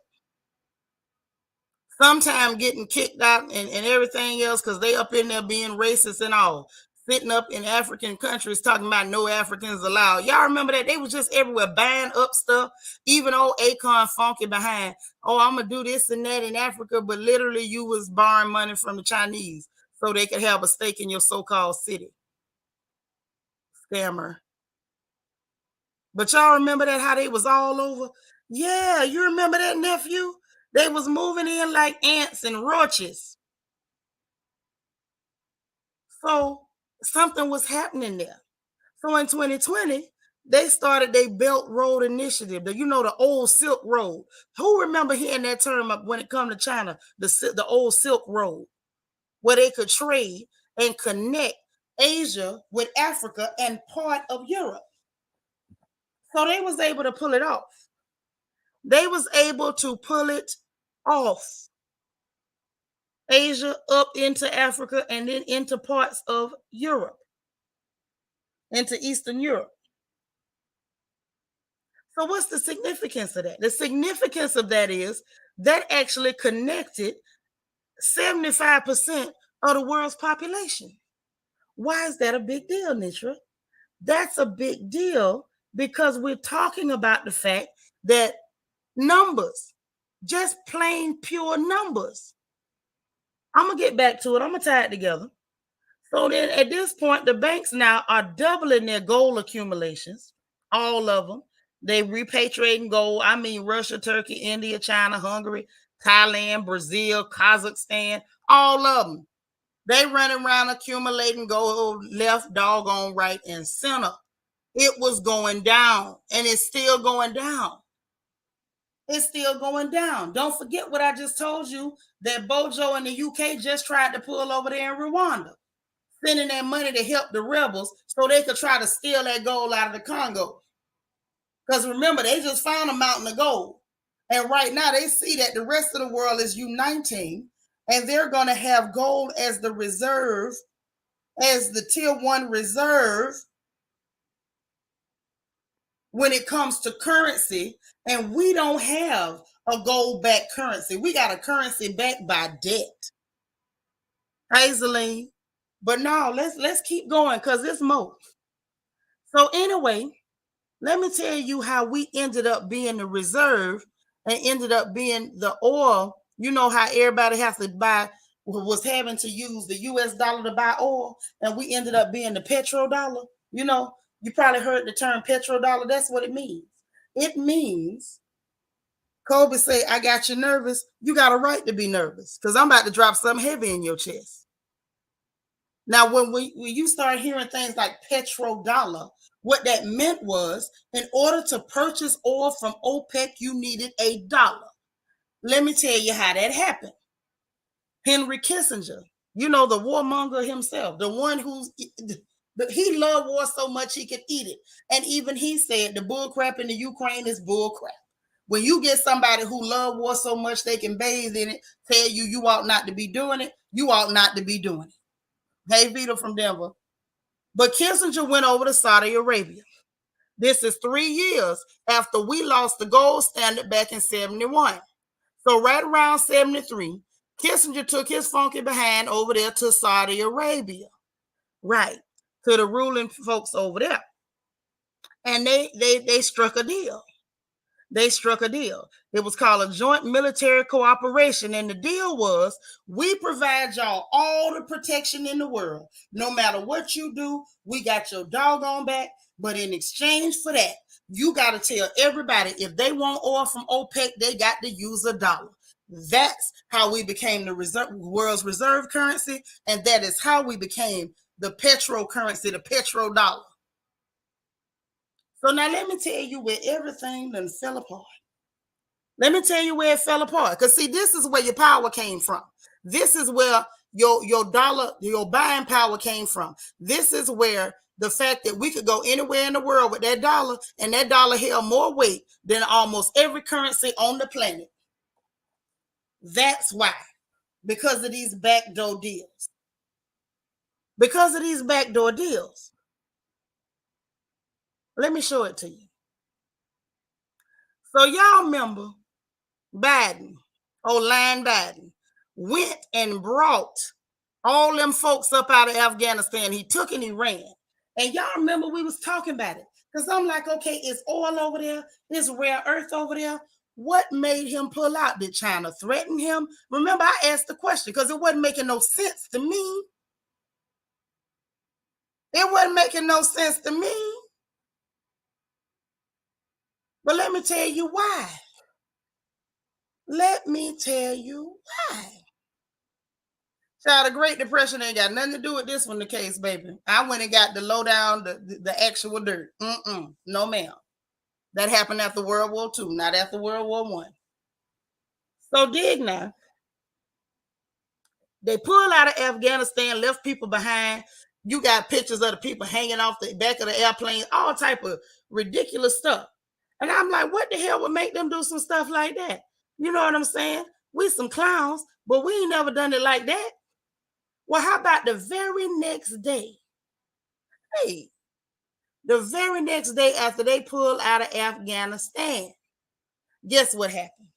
Sometimes getting kicked out and everything else because they up in there being racist and all. Sitting up in African countries talking about no Africans allowed. Y'all remember that? They was just everywhere buying up stuff. Even old Akon funky behind. Oh, I'm going to do this and that in Africa. But literally you was borrowing money from the Chinese so they could have a stake in your so-called city. Scammer. But y'all remember that how they was all over? Yeah, you remember that, nephew? They was moving in like ants and roaches. So something was happening there. So in 2020, they started their Belt Road Initiative, the old Silk Road. Who remember hearing that term up when it come to China, the old Silk Road, where they could trade and connect Asia with Africa and part of Europe. So they was able to pull it off. They was able to pull it off Asia up into Africa and then into parts of Europe, into Eastern Europe. So what's the significance of that? The significance of that is that actually connected 75% of the world's population. Why is that a big deal, Nitra? That's a big deal because we're talking about the fact that numbers, just plain pure numbers. I'm going to get back to it. I'm going to tie it together. So then at this point, the banks now are doubling their gold accumulations, all of them. They repatriating gold. I mean, Russia, Turkey, India, China, Hungary, Thailand, Brazil, Kazakhstan, all of them. They running around accumulating gold left, doggone right, and center. It was going down, and it's still going down. It's still going down. Don't forget what I just told you, that Bojo in the UK just tried to pull over there in Rwanda, sending that money to help the rebels so they could try to steal that gold out of the Congo. Because remember, they just found a mountain of gold. And right now they see that the rest of the world is uniting, and they're going to have gold as the reserve, as the tier 1 reserve when it comes to currency. And we don't have a gold-backed currency. We got a currency backed by debt. Hazeline. But no, let's keep going because it's more. So anyway, let me tell you how we ended up being the reserve and ended up being the oil. You know how everybody has to buy, was having to use the US dollar to buy oil, and we ended up being the petrodollar. You know, you probably heard the term petrodollar. That's what it means. It means, Kobe say, I got you nervous. You got a right to be nervous because I'm about to drop something heavy in your chest. Now, when you start hearing things like petrodollar, what that meant was, in order to purchase oil from OPEC, you needed $1. Let me tell you how that happened. Henry Kissinger, you know, the warmonger himself, the one he loved war so much he could eat it. And even he said the bull crap in the Ukraine is bull crap. When you get somebody who love war so much they can bathe in it, tell you ought not to be doing it, you ought not to be doing it. Hey, Vito from Denver. But Kissinger went over to Saudi Arabia. This is 3 years after we lost the gold standard back in 71. So right around 73, Kissinger took his funky behind over there to Saudi Arabia. Right. To the ruling folks over there. And they struck a deal. They struck a deal. It was called a joint military cooperation. And the deal was, we provide y'all all the protection in the world. No matter what you do, we got your doggone back. But in exchange for that, you got to tell everybody if they want oil from OPEC, they got to use $1. That's how we became the world's reserve currency. And that is how we became the petro currency, the petrodollar. So now let me tell you where everything then fell apart. Let me tell you where it fell apart. Because see, this is where your power came from. This is where your dollar, your buying power came from. This is where the fact that we could go anywhere in the world with that dollar, and that dollar held more weight than almost every currency on the planet. That's why. Because of these backdoor deals. Because of these backdoor deals. Let me show it to you. So y'all remember Biden, Olan Biden, went and brought all them folks up out of Afghanistan. He took and he ran. And y'all remember we was talking about it. Because I'm like, okay, it's oil over there. It's rare earth over there. What made him pull out? Did China threaten him? Remember, I asked the question because it wasn't making no sense to me. It wasn't making no sense to me. But let me tell you why. Let me tell you why. Child, the Great Depression ain't got nothing to do with this one, the case, baby. I went and got the lowdown, the actual dirt. No, ma'am. That happened after World War II, not after World War I. So dig now. They pulled out of Afghanistan, left people behind. You got pictures of the people hanging off the back of the airplane, all type of ridiculous stuff. And I'm like, what the hell would make them do some stuff like that? You know what I'm saying? We some clowns, but we ain't never done it like that. Well, how about the very next day? Hey, the very next day after they pulled out of Afghanistan, guess what happened?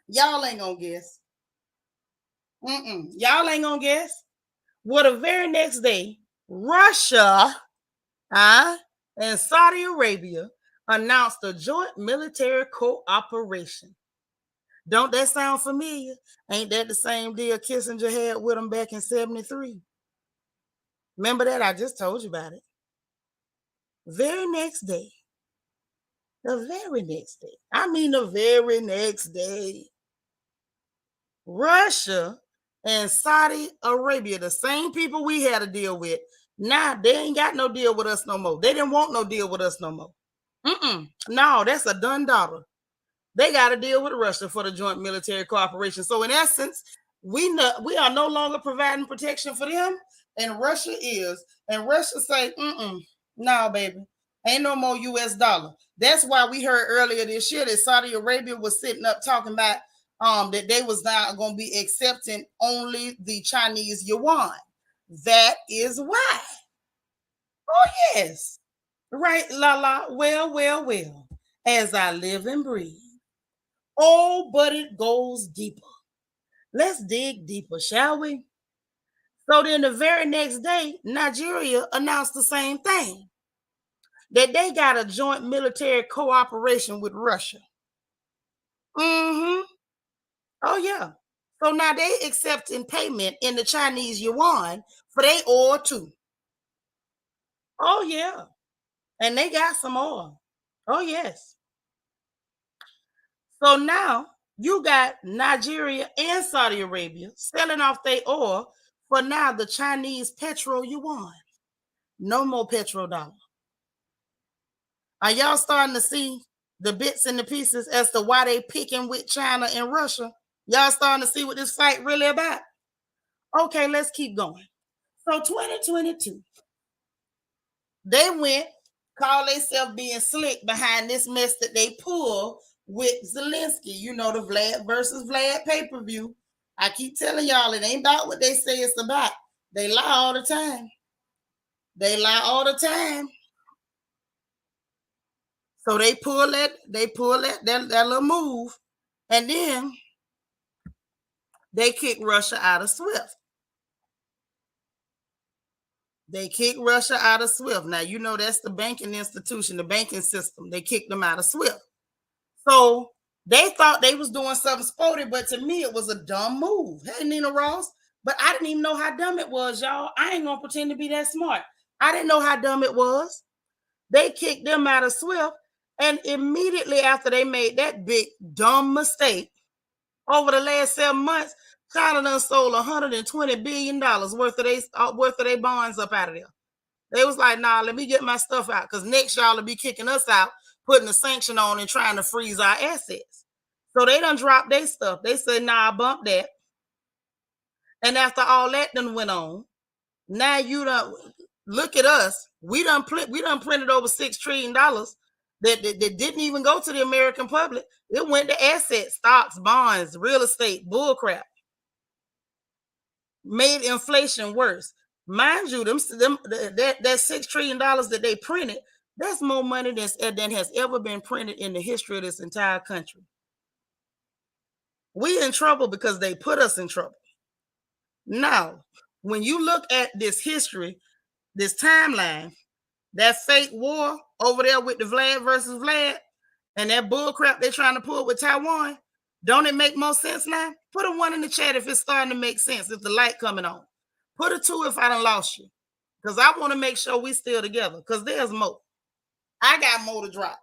Y'all ain't gonna guess. Y'all ain't gonna guess. Well, the very next day, Russia, and Saudi Arabia announced a joint military cooperation. Don't that sound familiar? Ain't that the same deal Kissinger had with them back in 73? Remember that? I just told you about it. Very next day, the very next day, I mean, the very next day, Russia and Saudi Arabia, the same people we had to deal with, now they ain't got no deal with us no more. They didn't want no deal with us no more. No, that's a done daughter. They got to deal with Russia for the joint military cooperation. So in essence, we are no longer providing protection for them, and Russia is. And Russia say, no, baby, ain't no more U.S. dollar. That's why we heard earlier this year that Saudi Arabia was sitting up talking about that they was not going to be accepting only the Chinese yuan. That is why. Oh yes, right, la la. Well. As I live and breathe. Oh, but it goes deeper. Let's dig deeper, shall we? So then the very next day, Nigeria announced the same thing, that they got a joint military cooperation with Russia. Mm-hmm. Oh, yeah. So now they accepting payment in the Chinese yuan for their oil too. Oh, yeah. And they got some oil. Oh, yes. So now you got Nigeria and Saudi Arabia selling off their oil for now the Chinese petro yuan. No more petrodollar. Are y'all starting to see the bits and the pieces as to why they picking with China and Russia? Y'all starting to see what this fight really about? Okay, let's keep going. So 2022, they went, call themselves being slick behind this mess that they pulled with Zelensky. You know, the Vlad versus Vlad pay-per-view. I keep telling y'all, it ain't about what they say it's about. They lie all the time. They lie all the time. So they pull that little move, and then they kick Russia out of SWIFT. They kick Russia out of SWIFT. Now you know that's the banking institution, the banking system. They kicked them out of SWIFT. So they thought they was doing something sporty, but to me it was a dumb move. Hey, Nina Ross, but I didn't even know how dumb it was, y'all. I ain't gonna pretend to be that smart. I didn't know how dumb it was. They kicked them out of SWIFT, and immediately after they made that big dumb mistake, over the last 7 months, China done sold $120 billion worth of their bonds up out of there. They was like, nah, let me get my stuff out, because next y'all will be kicking us out, putting a sanction on and trying to freeze our assets. So they done dropped their stuff. They said, nah, bump that. And after all that done went on, now you done look at us. We done printed over $6 trillion that didn't even go to the American public. It went to assets, stocks, bonds, real estate, bullcrap. Made inflation worse. Mind you, that $6 trillion that they printed, that's more money than has ever been printed in the history of this entire country. We in trouble because they put us in trouble. Now, when you look at this history, this timeline, that fake war over there with the Vlad versus Vlad, and that bullcrap they're trying to pull with Taiwan, don't it make more sense now? Put a 1 in the chat if it's starting to make sense, if the light coming on. Put a 2 if I done lost you, because I want to make sure we still together, because there's more. I got more to drop.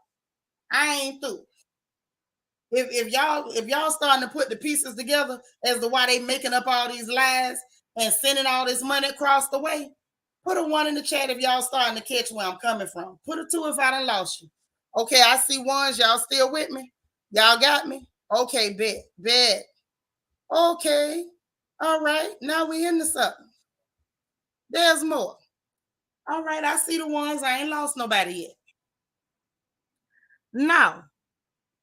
I ain't through. If y'all starting to put the pieces together as to why they making up all these lies and sending all this money across the way, put a 1 in the chat if y'all starting to catch where I'm coming from. Put a 2 if I done lost you. Okay, I see ones. Y'all still with me? Y'all got me? Okay, bet. Okay. All right. Now we into something. There's more. All right, I see the ones. I ain't lost nobody yet. Now,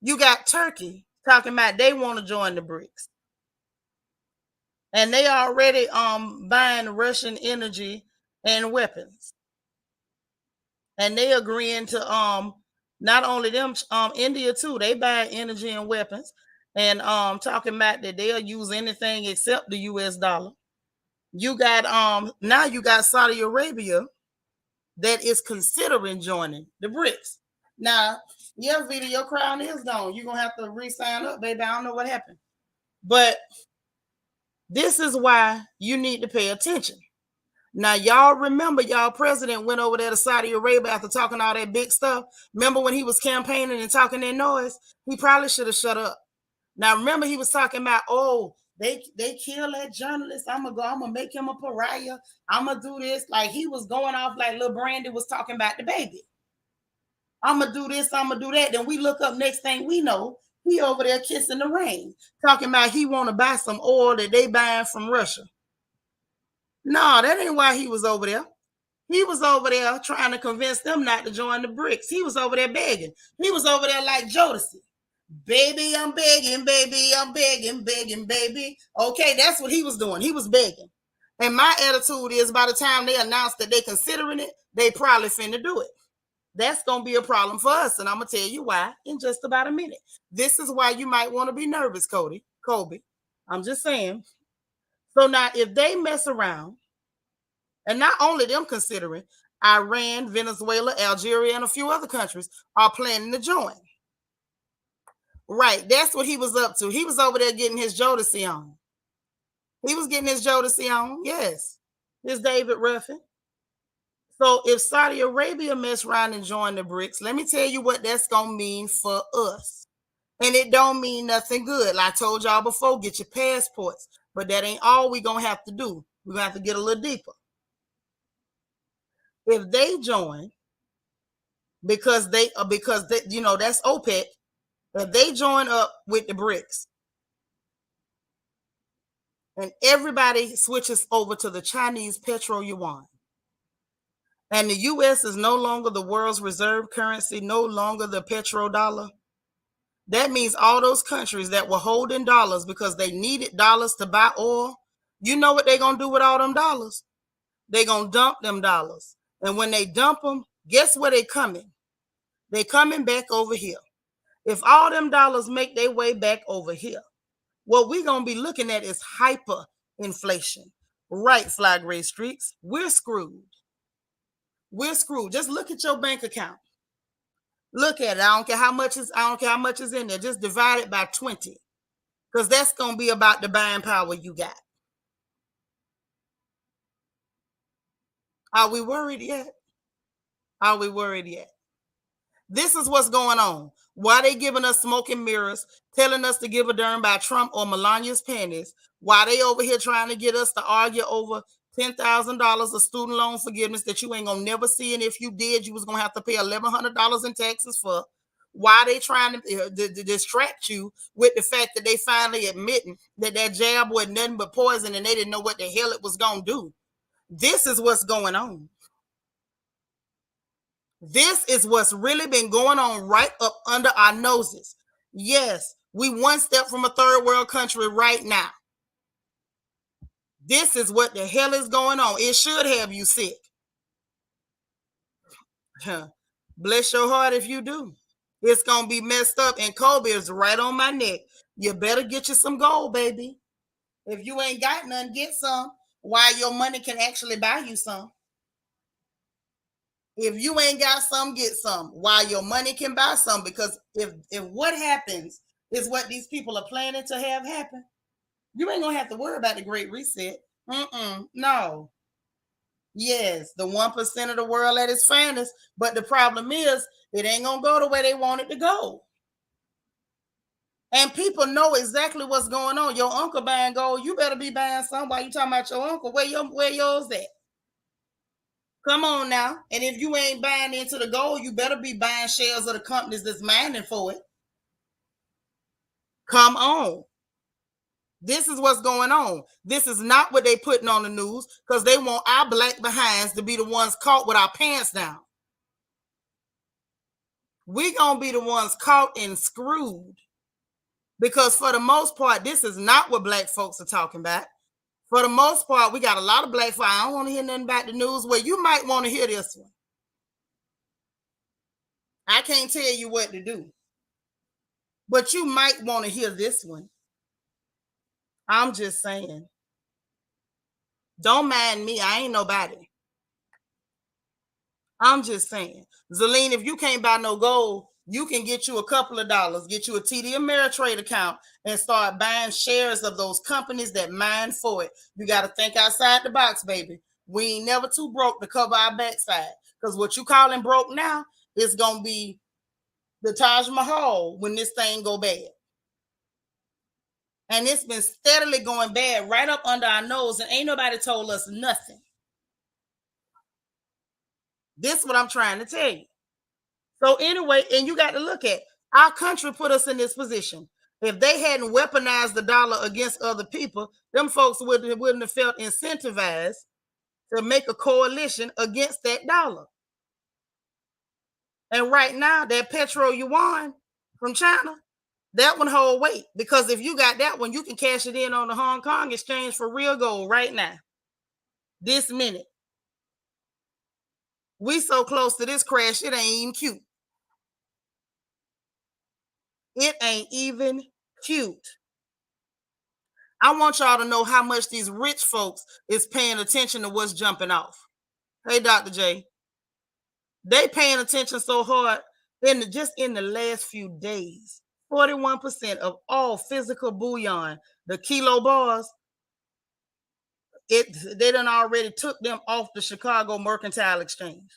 You got Turkey talking about they want to join the BRICS. And they already buying Russian energy and weapons. And they agreeing to not only them India too, they buy energy and weapons and talking about that they'll use anything except the US dollar. You got now you got Saudi Arabia that is considering joining the BRICS. Now, yeah, video, your crown is gone. You're gonna have to re-sign up, baby. I don't know what happened. But this is why you need to pay attention. Now, y'all remember y'all president went over there to Saudi Arabia after talking all that big stuff. Remember when he was campaigning and talking that noise? He probably should have shut up. Now, remember he was talking about, oh, they kill that journalist. I'm gonna make him a pariah. I'm gonna do this. Like he was going off like Lil Brandy was talking about the baby. I'm gonna do this, I'm gonna do that. Then we look up, next thing we know, he over there kissing the rain, talking about he want to buy some oil that they buying from Russia. No, that ain't why he was over there. He was over there trying to convince them not to join the BRICS. He was over there begging. He was over there like Jodeci. Baby, I'm begging, baby, I'm begging, begging, baby. Okay, that's what he was doing. He was begging. And my attitude is by the time they announce that they considering it, they probably finna do it. That's going to be a problem for us. And I'm going to tell you why in just about a minute. This is why you might want to be nervous, Colby. I'm just saying. So now if they mess around, and not only them considering, Iran, Venezuela, Algeria, and a few other countries are planning to join. Right. That's what he was up to. He was over there getting his Jodeci on. He was getting his Jodeci on. Yes. It's David Ruffin. So if Saudi Arabia mess around and join the BRICS, let me tell you what that's going to mean for us. And it don't mean nothing good. Like I told y'all before, get your passports. But that ain't all we're going to have to do. We're going to have to get a little deeper. If they join, because they you know, that's OPEC, if they join up with the BRICS, and everybody switches over to the Chinese petro yuan, and the U.S. is no longer the world's reserve currency, no longer the petrodollar, that means all those countries that were holding dollars because they needed dollars to buy oil, you know what they're going to do with all them dollars? They're going to dump them dollars. And when they dump them, guess where they coming? They coming back over here. If all them dollars make their way back over here, what we're going to be looking at is hyperinflation. Right, Fly Gray Streaks. We're screwed. We're screwed. Just look at your bank account. Look at it. I don't care how much is in there. Just divide it by 20. Because that's going to be about the buying power you got. Are we worried yet? Are we worried yet? This is what's going on. Why they giving us smoke and mirrors, telling us to give a darn about Trump or Melania's panties, while they over here trying to get us to argue over $10,000 of student loan forgiveness that you ain't gonna never see, and if you did, you was gonna have to pay $1,100 in taxes for. Why they trying to distract you with the fact that they finally admitting that that jab was nothing but poison and they didn't know what the hell it was gonna do. This is what's going on. This is what's really been going on right up under our noses. Yes, we one step from a third world country right now. This is what the hell is going on. It should have you sick. Bless your heart if you do. It's going to be messed up, and Kobe is right on my neck. You better get you some gold, baby. If you ain't got none, get some while your money can actually buy you some. If you ain't got some, get some while your money can buy some. Because if what happens is what these people are planning to have happen, you ain't gonna have to worry about the Great Reset. No. Yes, the 1% of the world at its finest, but the problem is it ain't gonna go the way they want it to go. And people know exactly what's going on. Your uncle buying gold, you better be buying some. While you talking about your uncle, where yours at? Come on now. And if you ain't buying into the gold, you better be buying shares of the companies that's mining for it. Come on. This is what's going on. This is not what they putting on the news because they want our black behinds to be the ones caught with our pants down. We gonna be the ones caught and screwed, because for the most part, this is not what black folks are talking about. For the most part, we got a lot of black folks. I don't want to hear nothing about the news. Well, you might want to hear this one. I can't tell you what to do, but you might want to hear this one. I'm just saying. Don't mind me. I ain't nobody. I'm just saying. Zelene, if you can't buy no gold, you can get you a couple of dollars, get you a TD Ameritrade account, and start buying shares of those companies that mine for it. You got to think outside the box, baby. We ain't never too broke to cover our backside. Because what you calling broke now is going to be the Taj Mahal when this thing go bad. And it's been steadily going bad right up under our nose, and ain't nobody told us nothing. This is what I'm trying to tell you. So anyway, and you got to look at our country put us in this position. If they hadn't weaponized the dollar against other people, them folks wouldn't have felt incentivized to make a coalition against that dollar. And right now, that petro yuan from China, that one hold weight, because if you got that one, you can cash it in on the Hong Kong exchange for real gold right now. This minute. We so close to this crash, it ain't even cute. It ain't even cute. I want y'all to know how much these rich folks is paying attention to what's jumping off. Hey, Dr. J. They paying attention so hard just in the last few days. 41% of all physical bullion, the kilo bars, they done already took them off the Chicago Mercantile Exchange.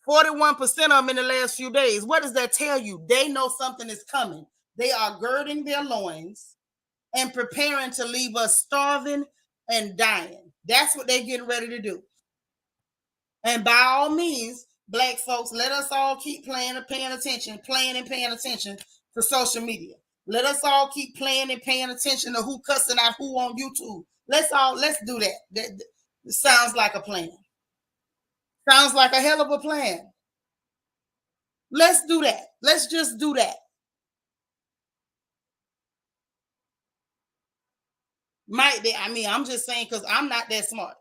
41% of them in the last few days. What does that tell you? They know something is coming. They are girding their loins and preparing to leave us starving and dying. That's what they're getting ready to do. And by all means, black folks, let us all keep playing and paying attention to social media. Let us all keep playing and paying attention to who cussing out who on YouTube. Let's do that. That sounds like a plan. Sounds like a hell of a plan. Let's do that. Let's just do that. Might be. I mean, I'm just saying, because I'm not that smart.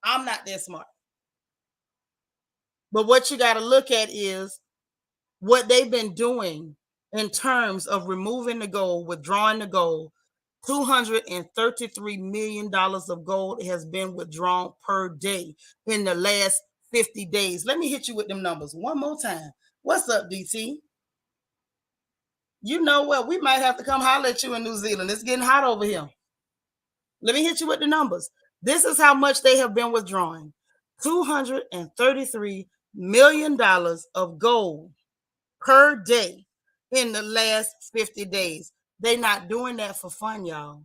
I'm not that smart. But what you got to look at is what they've been doing in terms of removing the gold, withdrawing the gold. $233 million of gold has been withdrawn per day in the last 50 days. Let me hit you with them numbers one more time. What's up, DT? You know what? We might have to come holler at you in New Zealand. It's getting hot over here. Let me hit you with the numbers. This is how much they have been withdrawing. $233 million of gold per day in the last 50 days. They're not doing that for fun, y'all.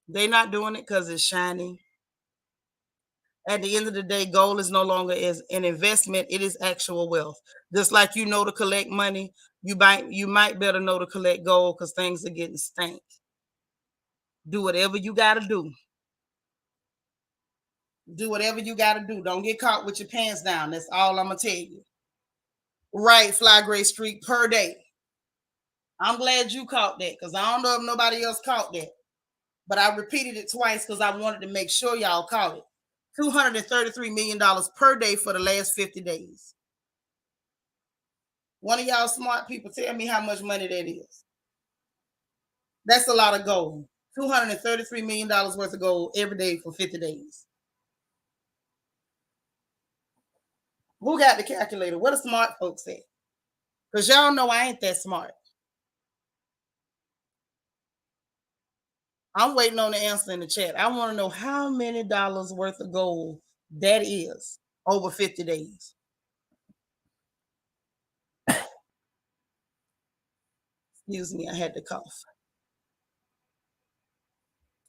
They're not doing it because it's shiny. At the end of the day, gold is no longer as an investment. It is actual wealth. Just like you know to collect money, you might better know to collect gold, because things are getting stank. Do whatever you got to do. Do whatever you got to do. Don't get caught with your pants down. That's all I'm going to tell you. Right, Fly Gray Street per day. I'm glad you caught that, because I don't know if nobody else caught that. But I repeated it twice because I wanted to make sure y'all caught it. $233 million per day for the last 50 days. One of y'all smart people, tell me how much money that is. That's a lot of gold. $233 million worth of gold every day for 50 days. Who got the calculator? What do smart folks say? Because y'all know I ain't that smart. I'm waiting on the answer in the chat. I want to know how many dollars worth of gold that is over 50 days. Excuse me, I had to cough.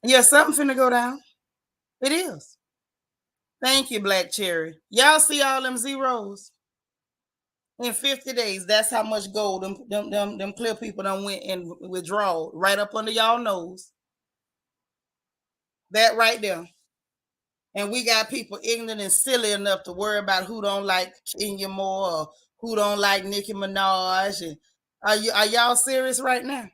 Yeah, something finna go down. It is. Thank you, Black Cherry. Y'all see all them zeros? In 50 days, that's how much gold them clear people done went and withdraw right up under y'all nose. That right there. And we got people ignorant and silly enough to worry about who don't like Kenya more, or who don't like Nicki Minaj. And are y'all serious right now?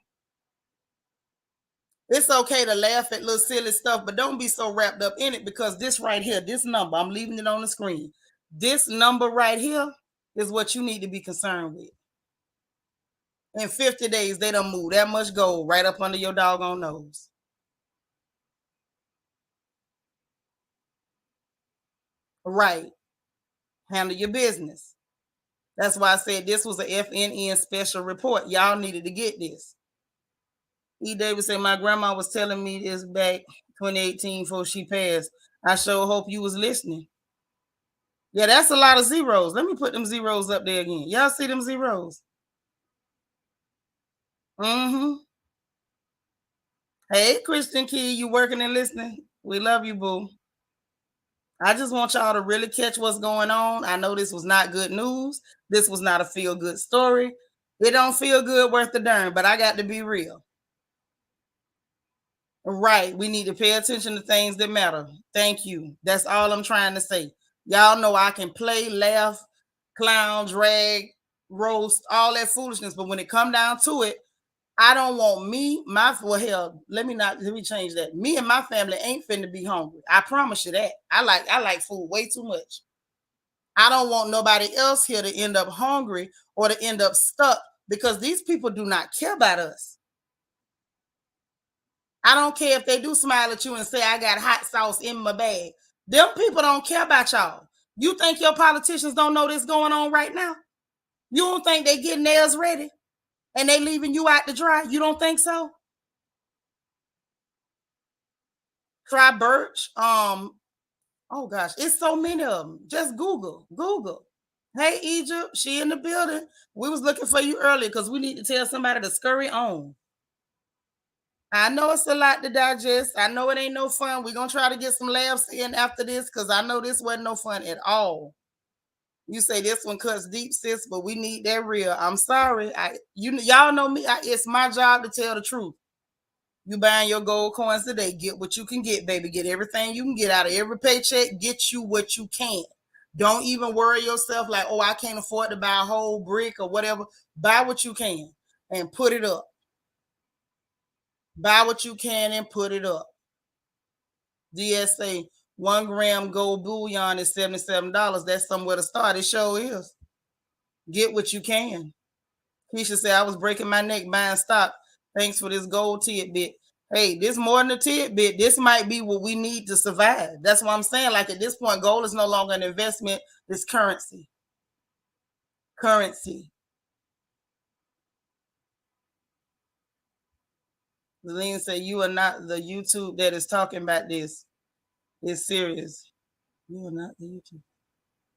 It's okay to laugh at little silly stuff, but don't be so wrapped up in it because this right here, this number, I'm leaving it on the screen. This number right here is what you need to be concerned with. In 50 days, they don't move that much gold right up under your doggone nose. Right. Handle your business. That's why I said this was a FNN special report. Y'all needed to get this. E. Davis said, my grandma was telling me this back 2018 before she passed. I sure hope you was listening. Yeah, that's a lot of zeros. Let me put them zeros up there again. Y'all see them zeros? Mm-hmm. Hey, Christian Key, you working and listening? We love you, boo. I just want y'all to really catch what's going on. I know this was not good news. This was not a feel-good story. It don't feel good worth the darn, but I got to be real. Right. We need to pay attention to things that matter. Thank you. That's all I'm trying to say. Y'all know I can play, laugh, clown, drag, roast, all that foolishness. But when it come down to it, I don't want let me change that. Me and my family ain't finna be hungry. I promise you that. I like food way too much. I don't want nobody else here to end up hungry or to end up stuck because these people do not care about us. I don't care if they do smile at you and say, I got hot sauce in my bag. Them people don't care about y'all. You think your politicians don't know this going on right now? You don't think they getting theirs ready and they leaving you out to dry? You don't think so? Try Birch. Oh gosh, it's so many of them. Just Google. Google. Hey Egypt, she in the building. We was looking for you earlier because we need to tell somebody to scurry on. I know it's a lot to digest. I know it ain't no fun. We're gonna try to get some laughs in after this because I know this wasn't no fun at all. You say this one cuts deep, sis, but we need that real. I'm sorry. Y'all know me. It's my job to tell the truth. You buying your gold coins today. Get what you can get, baby. Get everything you can get out of every paycheck. Get you what you can. Don't even worry yourself like, oh, I can't afford to buy a whole brick or whatever. Buy what you can and put it up. Buy what you can and put it up. DSA 1 gram gold bullion is $77. That's somewhere to start. It sure is. Get what you can. Keisha said, I was breaking my neck buying stock. Thanks for this gold tidbit. Hey, this more than a tidbit. This might be what we need to survive. That's what I'm saying. Like at this point, gold is no longer an investment. It's currency. Currency. Lillian said, you are not the YouTube that is talking about this. It's serious. You are not the YouTube.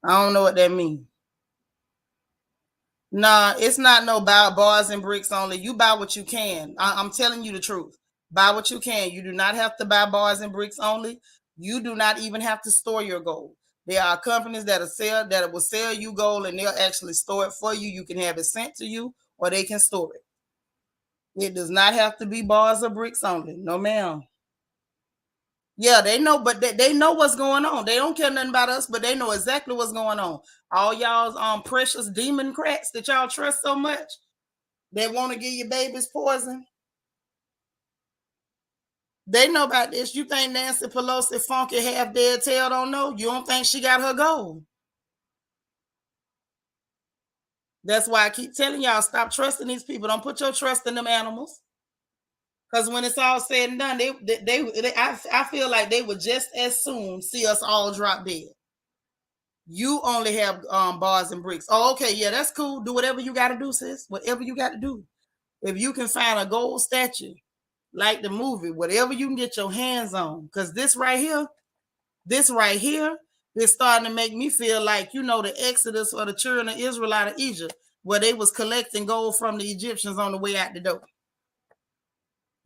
I don't know what that means. Nah, it's not no buy bars and bricks only. You buy what you can. I'm telling you the truth. Buy what you can. You do not have to buy bars and bricks only. You do not even have to store your gold. There are companies that will sell you gold and they'll actually store it for you. You can have it sent to you or they can store it. It does not have to be bars or bricks only. No, ma'am. Yeah, they know, but they know what's going on. They don't care nothing about us, but they know exactly what's going on. All y'all's precious demon crats that y'all trust so much, they want to give your babies poison. They know about this. You think Nancy Pelosi, funky half dead tail, don't know? You don't think she got her gold? That's why I keep telling y'all, stop trusting these people. Don't put your trust in them animals. Because when it's all said and done, I feel like they would just as soon see us all drop dead. You only have bars and bricks. Oh, okay, yeah, that's cool. Do whatever you got to do, sis. Whatever you got to do. If you can find a gold statue, like the movie, whatever you can get your hands on. Because this right here is starting to make me feel like, the Exodus for the children of Israel out of Egypt, where they was collecting gold from the Egyptians on the way out the door.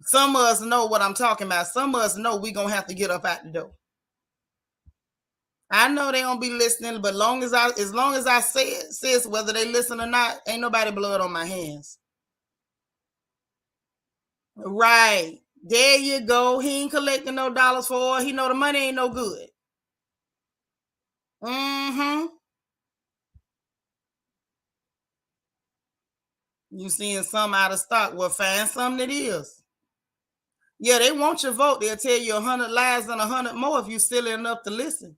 Some of us know what I'm talking about. Some of us know we're going to have to get up out the door. I know they don't be listening, but as long as I say it, sis, whether they listen or not, ain't nobody blood on my hands. Right. There you go. He ain't collecting no dollars for oil. He know the money ain't no good. Mm-hmm. You seeing some out of stock. Well, find something that is. Yeah, they want your vote. They'll tell you 100 lies and 100 more if you silly enough to listen.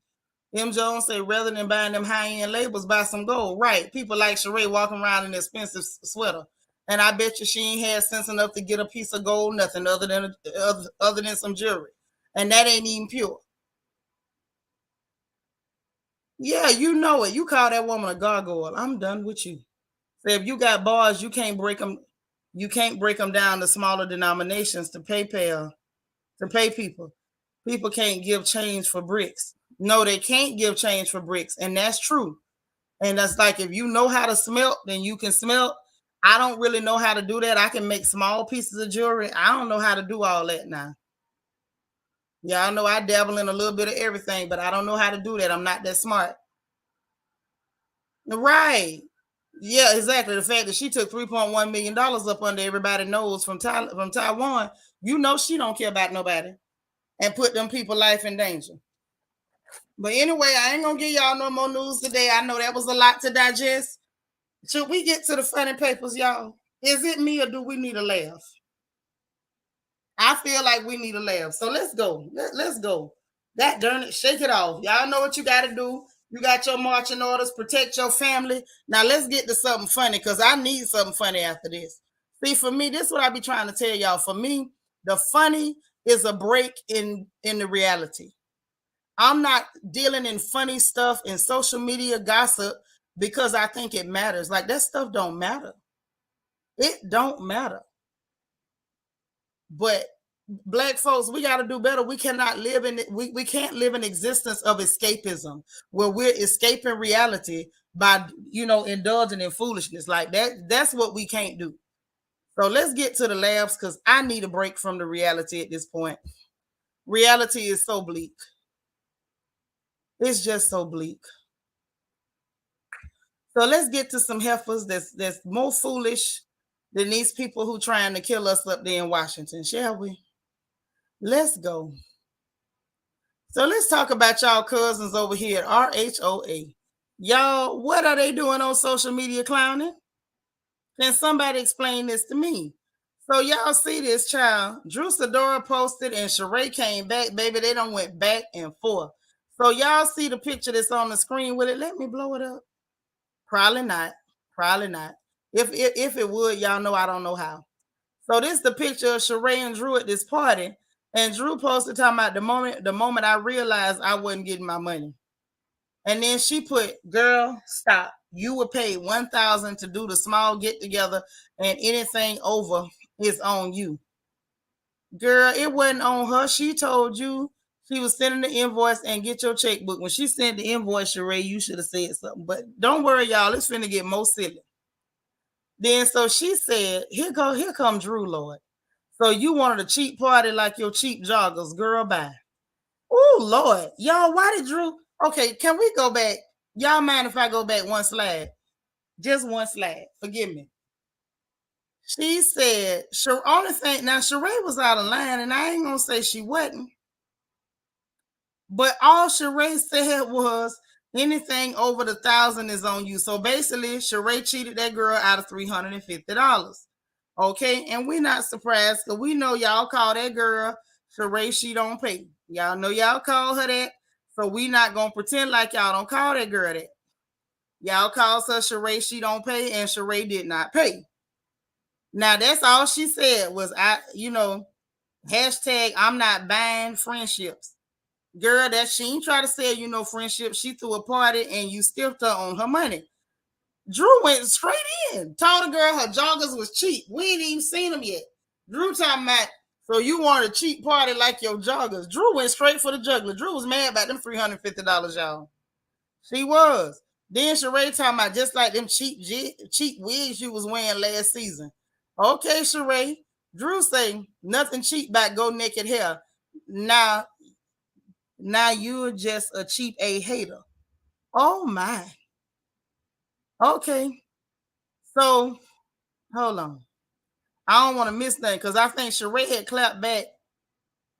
M. Jones say, rather than buying them high-end labels, buy some gold. Right. People like Sheree walking around in an expensive sweater. And I bet you she ain't had sense enough to get a piece of gold, nothing other than some jewelry. And that ain't even pure. Yeah, you know it. You call that woman a gargoyle. I'm done with you. So if you got bars, you can't break them. You can't break them down to smaller denominations to PayPal to pay people. People can't give change for bricks. No, they can't give change for bricks, and that's true. And that's like if you know how to smelt, then you can smelt. I don't really know how to do that. I can make small pieces of jewelry. I don't know how to do all that now. Yeah, I know I dabble in a little bit of everything, but I don't know how to do that. I'm not that smart. Right. Yeah, exactly. The fact that she took $3.1 million up under everybody's nose from Taiwan, you know she don't care about nobody and put them people life in danger. But anyway, I ain't gonna give y'all no more news today. I know that was a lot to digest. Should we get to the funny papers, y'all? Is it me or do we need a laugh? I feel like we need a laugh. So let's go. Let's go. That darn it, shake it off. Y'all know what you got to do. You got your marching orders, protect your family. Now let's get to something funny because I need something funny after this. See, for me, this is what I be trying to tell y'all. For me, the funny is a break in the reality. I'm not dealing in funny stuff in social media gossip because I think it matters. Like that stuff don't matter. It don't matter. But black folks, we got to do better. We cannot live in we can't live in existence of escapism where we're escaping reality by indulging in foolishness like that. That's what we can't do. So let's get to the labs because I need a break from the reality at this point. Reality is so bleak. It's just so bleak. So let's get to some heifers that's more foolish than these people who trying to kill us up there in Washington, shall we? Let's go. So let's talk about y'all cousins over here at RHOA. Y'all, what are they doing on social media clowning? Can somebody explain this to me? So y'all see this child. Drew Sidora posted and Sheree came back. Baby, they done went back and forth. So y'all see the picture that's on the screen with it. Let me blow it up. Probably not. Probably not. If it would, y'all know I don't know how. So this is the picture of Sheree and Drew at this party. And Drew posted talking about the moment I realized I wasn't getting my money. And then she put, girl, stop. You were paid $1,000 to do the small get together, and anything over is on you. Girl, it wasn't on her. She told you she was sending the invoice and get your checkbook. When she sent the invoice, Sheree, you should have said something. But don't worry, y'all. It's finna get more silly. Then so she said, here come Drew, Lord. So you wanted a cheap party like your cheap joggers, girl, bye. Oh, Lord. Y'all, why did Drew? Okay, can we go back? Y'all mind if I go back one slide? Just one slide. Forgive me. She said, only thing, now Sheree was out of line, and I ain't going to say she wasn't. But all Sheree said was, anything over the 1,000 is on you. So basically, Sheree cheated that girl out of $350. Okay, and we're not surprised because we know y'all call that girl Sheree she don't pay. Y'all know y'all call her that, so we not gonna pretend like y'all don't call that girl that. Y'all calls her Sheree she don't pay, and Sheree did not pay. Now that's all she said was hashtag I'm not buying friendships. Girl, that she ain't try to sell friendship. She threw a party and you stiffed her on her money. Drew went straight in. Told the girl her joggers was cheap. We ain't even seen them yet. Drew talking about, so you want a cheap party like your joggers. Drew went straight for the juggler. Drew was mad about them $350, y'all. She was. Then Sheree talking about just like them cheap wigs you was wearing last season. Okay, Sheree. Drew say nothing cheap about go naked hair. Now you're just a cheap A hater. Oh my. Okay. So hold on. I don't want to miss that because I think Sheree had clapped back.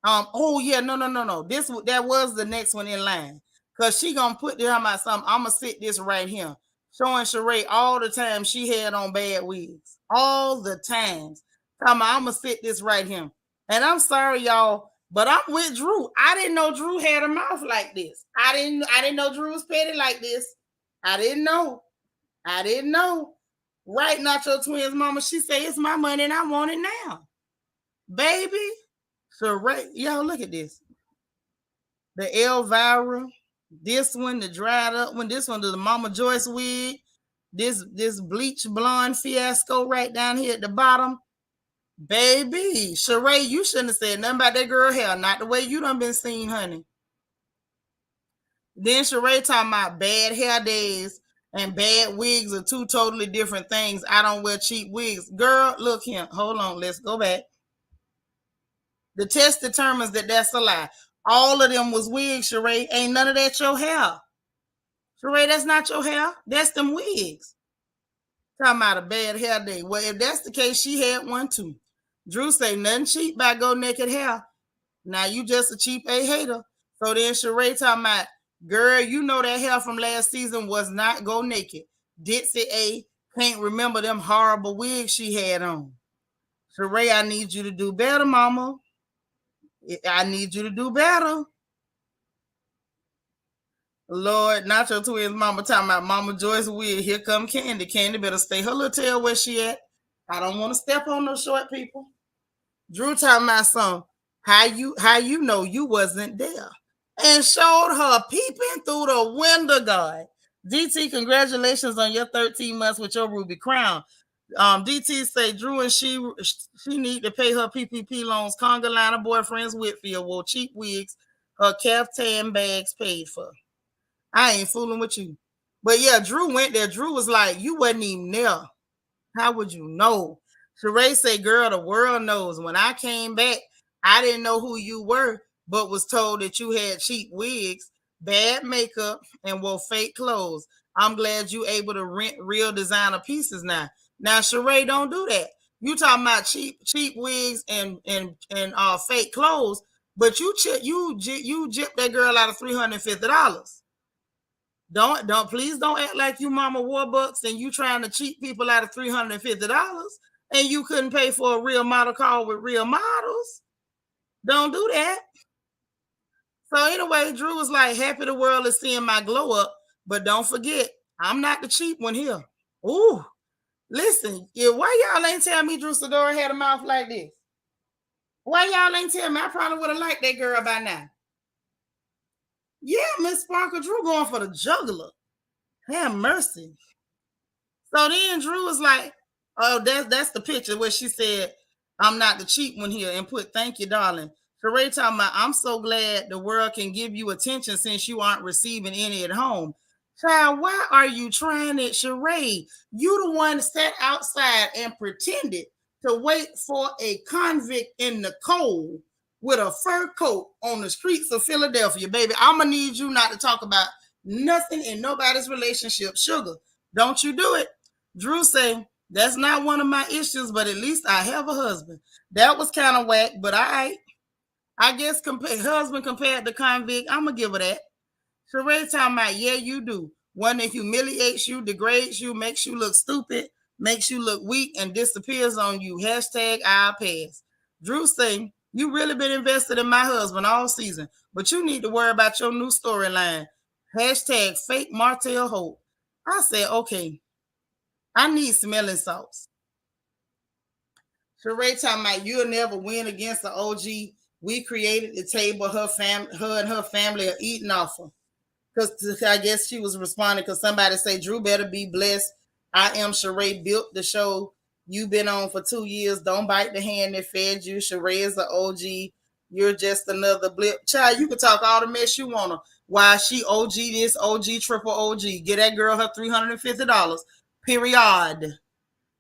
Oh yeah, no. That was the next one in line. Cause she gonna put there about something. I'm gonna sit this right here. showing Sheree all the time she had on bad wigs. All the times. I'm gonna sit this right here. And I'm sorry, y'all, but I'm with Drew. I didn't know Drew had a mouth like this. I didn't know Drew was petty like this. I didn't know. I didn't know. Right, Nacho Twins mama. She said it's my money and I want it now. Baby. Sheree, y'all look at this. The Elvira. This one, the dried up one. This one, the Mama Joyce wig. This bleach blonde fiasco right down here at the bottom. Baby, Sheree, you shouldn't have said nothing about that girl hair. Not the way you done been seen, honey. Then Sheree talking about bad hair days and bad wigs are two totally different things. I don't wear cheap wigs. Girl, look here. Hold on. Let's go back. The test determines that that's a lie. All of them was wigs, Sheree. Ain't none of that your hair. Sheree, that's not your hair. That's them wigs. Talking about a bad hair day. Well, if that's the case, she had one too. Drew say nothing cheap by go naked hair. Now you just a cheap A hater. So then Sheree talking about, girl, you know that hair from last season was not go naked. Ditsy A can't remember them horrible wigs she had on. Sheree, I need you to do better, mama. I need you to do better. Lord, Nacho Twins mama talking about Mama Joyce wig. Here come Candy. Candy better stay her little tail where she at. I don't want to step on no short people. Drew talking about some, how you know you wasn't there. And showed her peeping through the window guard. DT, congratulations on your 13 months with your Ruby Crown. DT say Drew and she need to pay her PPP loans. Conga line of boyfriends Whitfield wore cheap wigs. Her caftan bags paid for. I ain't fooling with you. But yeah, Drew went there. Drew was like, you wasn't even there. How would you know? Sheree say, girl, the world knows. When I came back, I didn't know who you were, but was told that you had cheap wigs, bad makeup, and wore fake clothes. I'm glad you able to rent real designer pieces now. Now, Sheree, don't do that. You talking about cheap wigs and fake clothes, but you gypped that girl out of $350. Please don't act like you Mama Warbucks and you trying to cheat people out of $350 and you couldn't pay for a real model call with real models. Don't do that. So anyway, Drew was like, happy the world is seeing my glow up, but don't forget, I'm not the cheap one here. Ooh, listen, why y'all ain't tell me Drew Sidora had a mouth like this? Why y'all ain't tell me? I probably would have liked that girl by now. Yeah, Miss Sparkle Drew going for the juggler. Have mercy. So then Drew was like, oh, that's the picture where she said, I'm not the cheap one here, and put thank you, darling. Sheree talking about, I'm so glad the world can give you attention since you aren't receiving any at home. Child, why are you trying it, Sheree? You the one that sat outside and pretended to wait for a convict in the cold with a fur coat on the streets of Philadelphia, baby. I'm going to need you not to talk about nothing in nobody's relationship. Sugar, don't you do it. Drew say, that's not one of my issues, but at least I have a husband. That was kind of whack, but I guess husband compared to convict, I'm going to give her that. Sheree talking about, yeah, you do. One that humiliates you, degrades you, makes you look stupid, makes you look weak, and disappears on you. Hashtag I'll pass. Drew saying, you really been invested in my husband all season, but you need to worry about your new storyline. Hashtag fake Martell Hope. I said, okay, I need smelling salts. Sheree talking about, you'll never win against the OG. We created the table her and her family are eating off of. Because I guess she was responding because somebody say, Drew better be blessed. I am Sheree, built the show you've been on for 2 years. Don't bite the hand that fed you. Sheree is the OG. You're just another blip. Child, you can talk all the mess you want to. Why she OG this, OG, triple OG. Get that girl her $350. Period.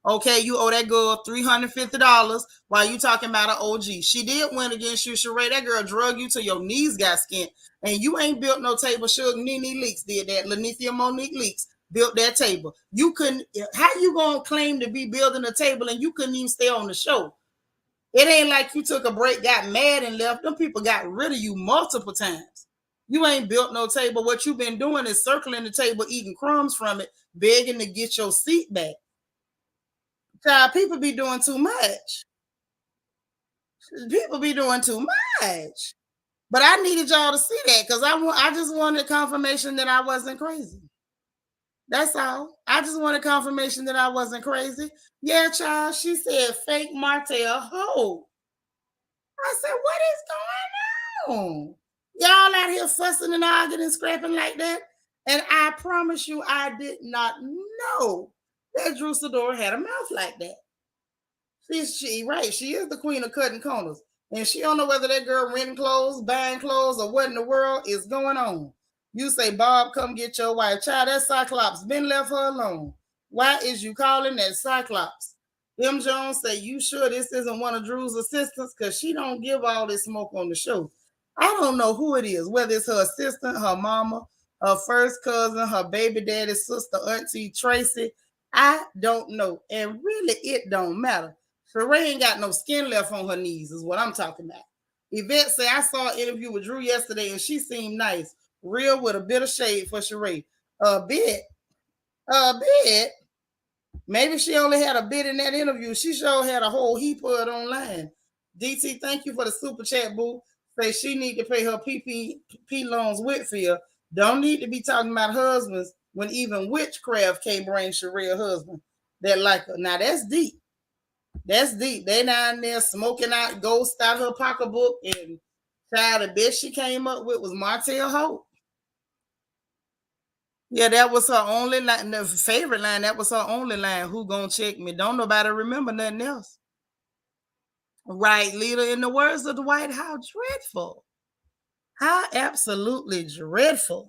Okay, you owe that girl $350 while you talking about an OG. She did win against you, Sheree. That girl drug you till your knees got skint. And you ain't built no table. Sugar Nene Leaks did that. Lanithia Monique Leaks built that table. You couldn't, how you gonna claim to be building a table and you couldn't even stay on the show? It ain't like you took a break, got mad and left. Them people got rid of you multiple times. You ain't built no table. What you been doing is circling the table, eating crumbs from it, begging to get your seat back. Child, people be doing too much. People be doing too much. But I needed y'all to see that because I just wanted confirmation that I wasn't crazy. That's all. I just wanted confirmation that I wasn't crazy. Yeah, child. She said fake Martell hoe. I said, what is going on? Y'all out here fussing and arguing and scrapping like that. And I promise you, I did not know that Drew Sidora had a mouth like that. She right. She is the queen of cutting corners. And she don't know whether that girl renting clothes, buying clothes, or what in the world is going on. You say, Bob, come get your wife. Child, that Cyclops been left her alone. Why is you calling that Cyclops? M. Jones say, you sure this isn't one of Drew's assistants? Because she don't give all this smoke on the show. I don't know who it is, whether it's her assistant, her mama, her first cousin, her baby daddy's sister, Auntie Tracy. I don't know. And really, it don't matter. Sheree ain't got no skin left on her knees, is what I'm talking about. Yvette say, I saw an interview with Drew yesterday, and she seemed nice. Real with a bit of shade for Sheree. A bit. Maybe she only had a bit in that interview. She sure had a whole heap of it online. DT, thank you for the super chat, boo. Say she need to pay her PPP loans Whitfield. Don't need to be talking about husbands when even witchcraft can't bring Sheree a husband that like her. Now that's deep. That's deep. They down there smoking out ghosts out her pocketbook, and child, the best she came up with was Martell Hope. Yeah, that was her only line, the favorite line. That was her only line. Who gonna check me? Don't nobody remember nothing else. Right, leader. In the words of Dwight, how dreadful. How absolutely dreadful.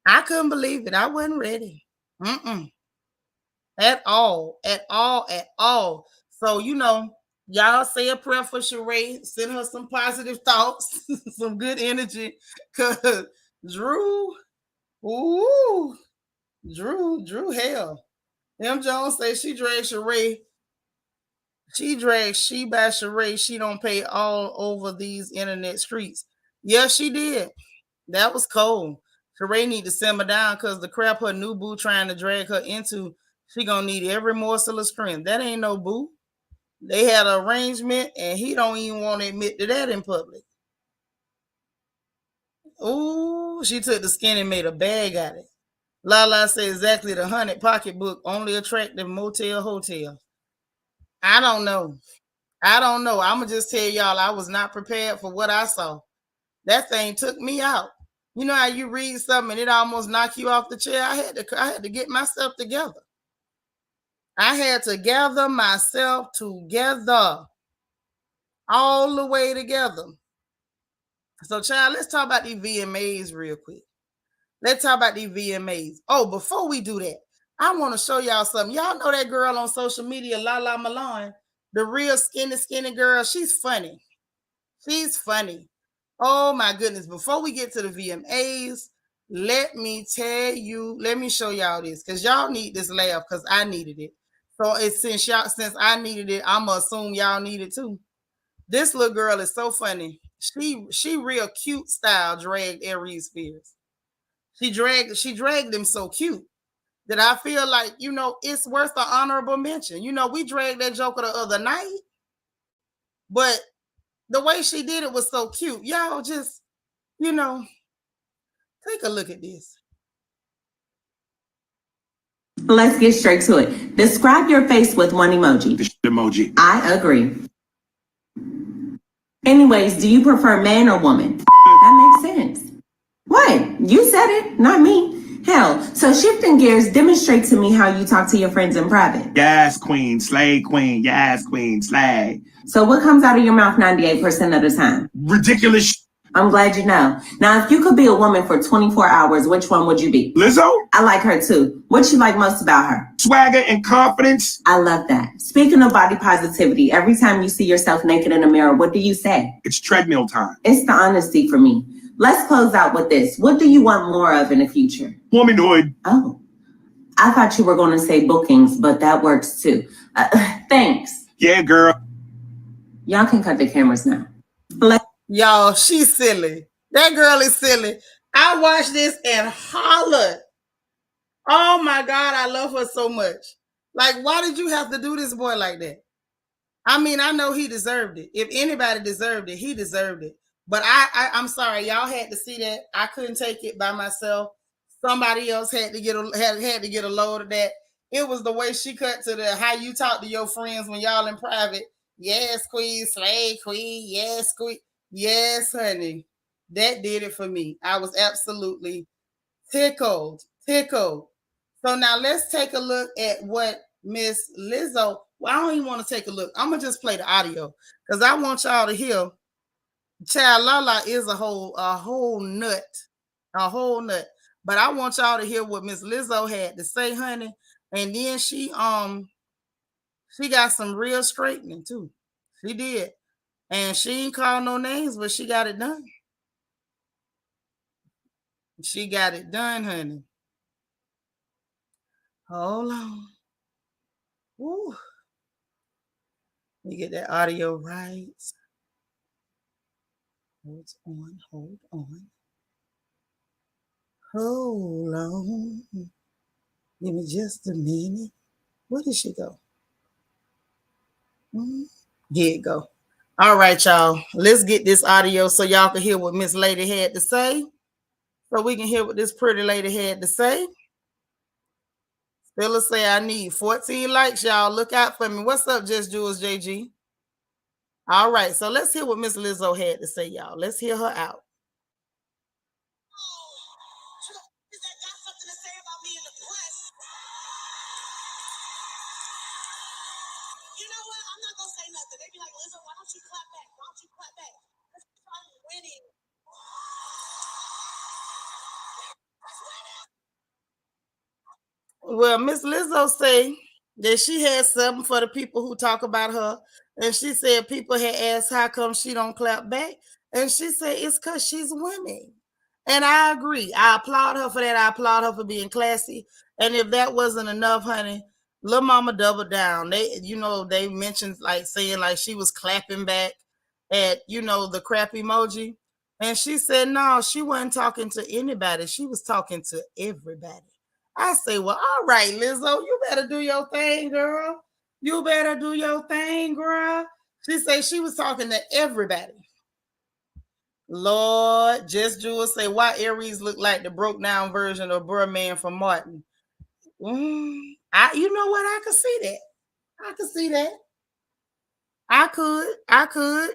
I couldn't believe it. I wasn't ready. At all. So, y'all say a prayer for Sheree. Send her some positive thoughts, some good energy. Because Drew, Drew, hell. M. Jones says she dragged Sheree. She dragged she by Sheree. She don't pay all over these internet streets. Yes, she did. That was cold. Sheree need to simmer down because the crap her new boo trying to drag her into, she gonna need every morsel of strength. That ain't no boo. They had an arrangement, and he don't even want to admit to that in public. Ooh, she took the skin and made a bag out of it. Lala said exactly the 100 pocketbook, only attractive motel hotel. I don't know. I'm going to just tell y'all I was not prepared for what I saw. That thing took me out. You know how you read something and it almost knock you off the chair? I had to get myself together. I had to gather myself together. All the way together. So, child, let's talk about these VMAs real quick. Let's talk about these VMAs. Oh, before we do that, I want to show y'all something. Y'all know that girl on social media, Lala Milan, the real skinny girl. She's funny. She's funny. Oh, my goodness. Before we get to the VMAs, let me show y'all this because y'all need this laugh because I needed it. So since I needed it, I'm going to assume y'all need it too. This little girl is so funny. She real cute style dragged Aries Spears. She dragged him so cute that I feel like, it's worth an honorable mention. We dragged that joker the other night, but the way she did it was so cute. Y'all just, take a look at this. Let's get straight to it. Describe your face with one emoji. The emoji. I agree. Anyways, do you prefer man or woman? That makes sense. What? You said it, not me. Hell, so shifting gears, demonstrate to me how you talk to your friends in private. Yes, queen, slay queen, yes, queen, slay. So what comes out of your mouth 98% of the time? Ridiculous. I'm glad you know. Now, if you could be a woman for 24 hours, which one would you be? Lizzo? I like her too. What you like most about her? Swagger and confidence. I love that. Speaking of body positivity, every time you see yourself naked in a mirror, what do you say? It's treadmill time. It's the honesty for me. Let's close out with this. What do you want more of in the future? Womanhood. Oh, I thought you were going to say bookings, but that works too. Thanks. Yeah, girl. Y'all can cut the cameras now. Y'all, she's silly. That girl is silly. I watched this and hollered. Oh my God, I love her so much. Like, why did you have to do this boy like that? I mean, I know he deserved it. If anybody deserved it, he deserved it. But I'm sorry, y'all had to see that. I couldn't take it by myself. Somebody else had to get had to get a load of that. It was the way she cut to the how you talk to your friends when y'all in private. Yes, queen, slay queen. Yes, queen. Yes, honey. That did it for me. I was absolutely tickled, tickled. So now let's take a look at what Miss Lizzo. Well, I don't even want to take a look. I'm gonna just play the audio because I want y'all to hear. Child Lala is a whole nut, a whole nut. But I want y'all to hear what Miss Lizzo had to say, honey. And then she got some real straightening too. She did, and she ain't call no names, but she got it done. She got it done, honey. Hold on. Woo. Let me get that audio right. Hold on, hold on. Hold on. Give me just a minute. Where did she go? Here it go. All right, y'all. Let's get this audio so y'all can hear what Miss Lady had to say. So we can hear what this pretty lady had to say. Stella say I need 14 likes, y'all. Look out for me. What's up, Just Jules JG? All right, so let's hear what Miss Lizzo had to say, y'all. Let's hear her out. You know what? I'm not gonna say nothing. They be like, Lizzo, why don't you clap back? Why don't you clap back? Because I'm winning. Well, Miss Lizzo say that she had something for the people who talk about her. And she said people had asked how come she don't clap back. And she said it's because she's winning. And I agree. I applaud her for that. I applaud her for being classy. And if that wasn't enough, honey, Lil Mama doubled down. They mentioned like saying like she was clapping back at, the crap emoji. And she said, no, she wasn't talking to anybody. She was talking to everybody. I say, well, all right, Lizzo, you better do your thing, girl. You better do your thing, girl. She said she was talking to everybody. Lord, Just Jewel say, why Aries look like the broke down version of Man from Martin? You know what? I could see that. I could see that. I could.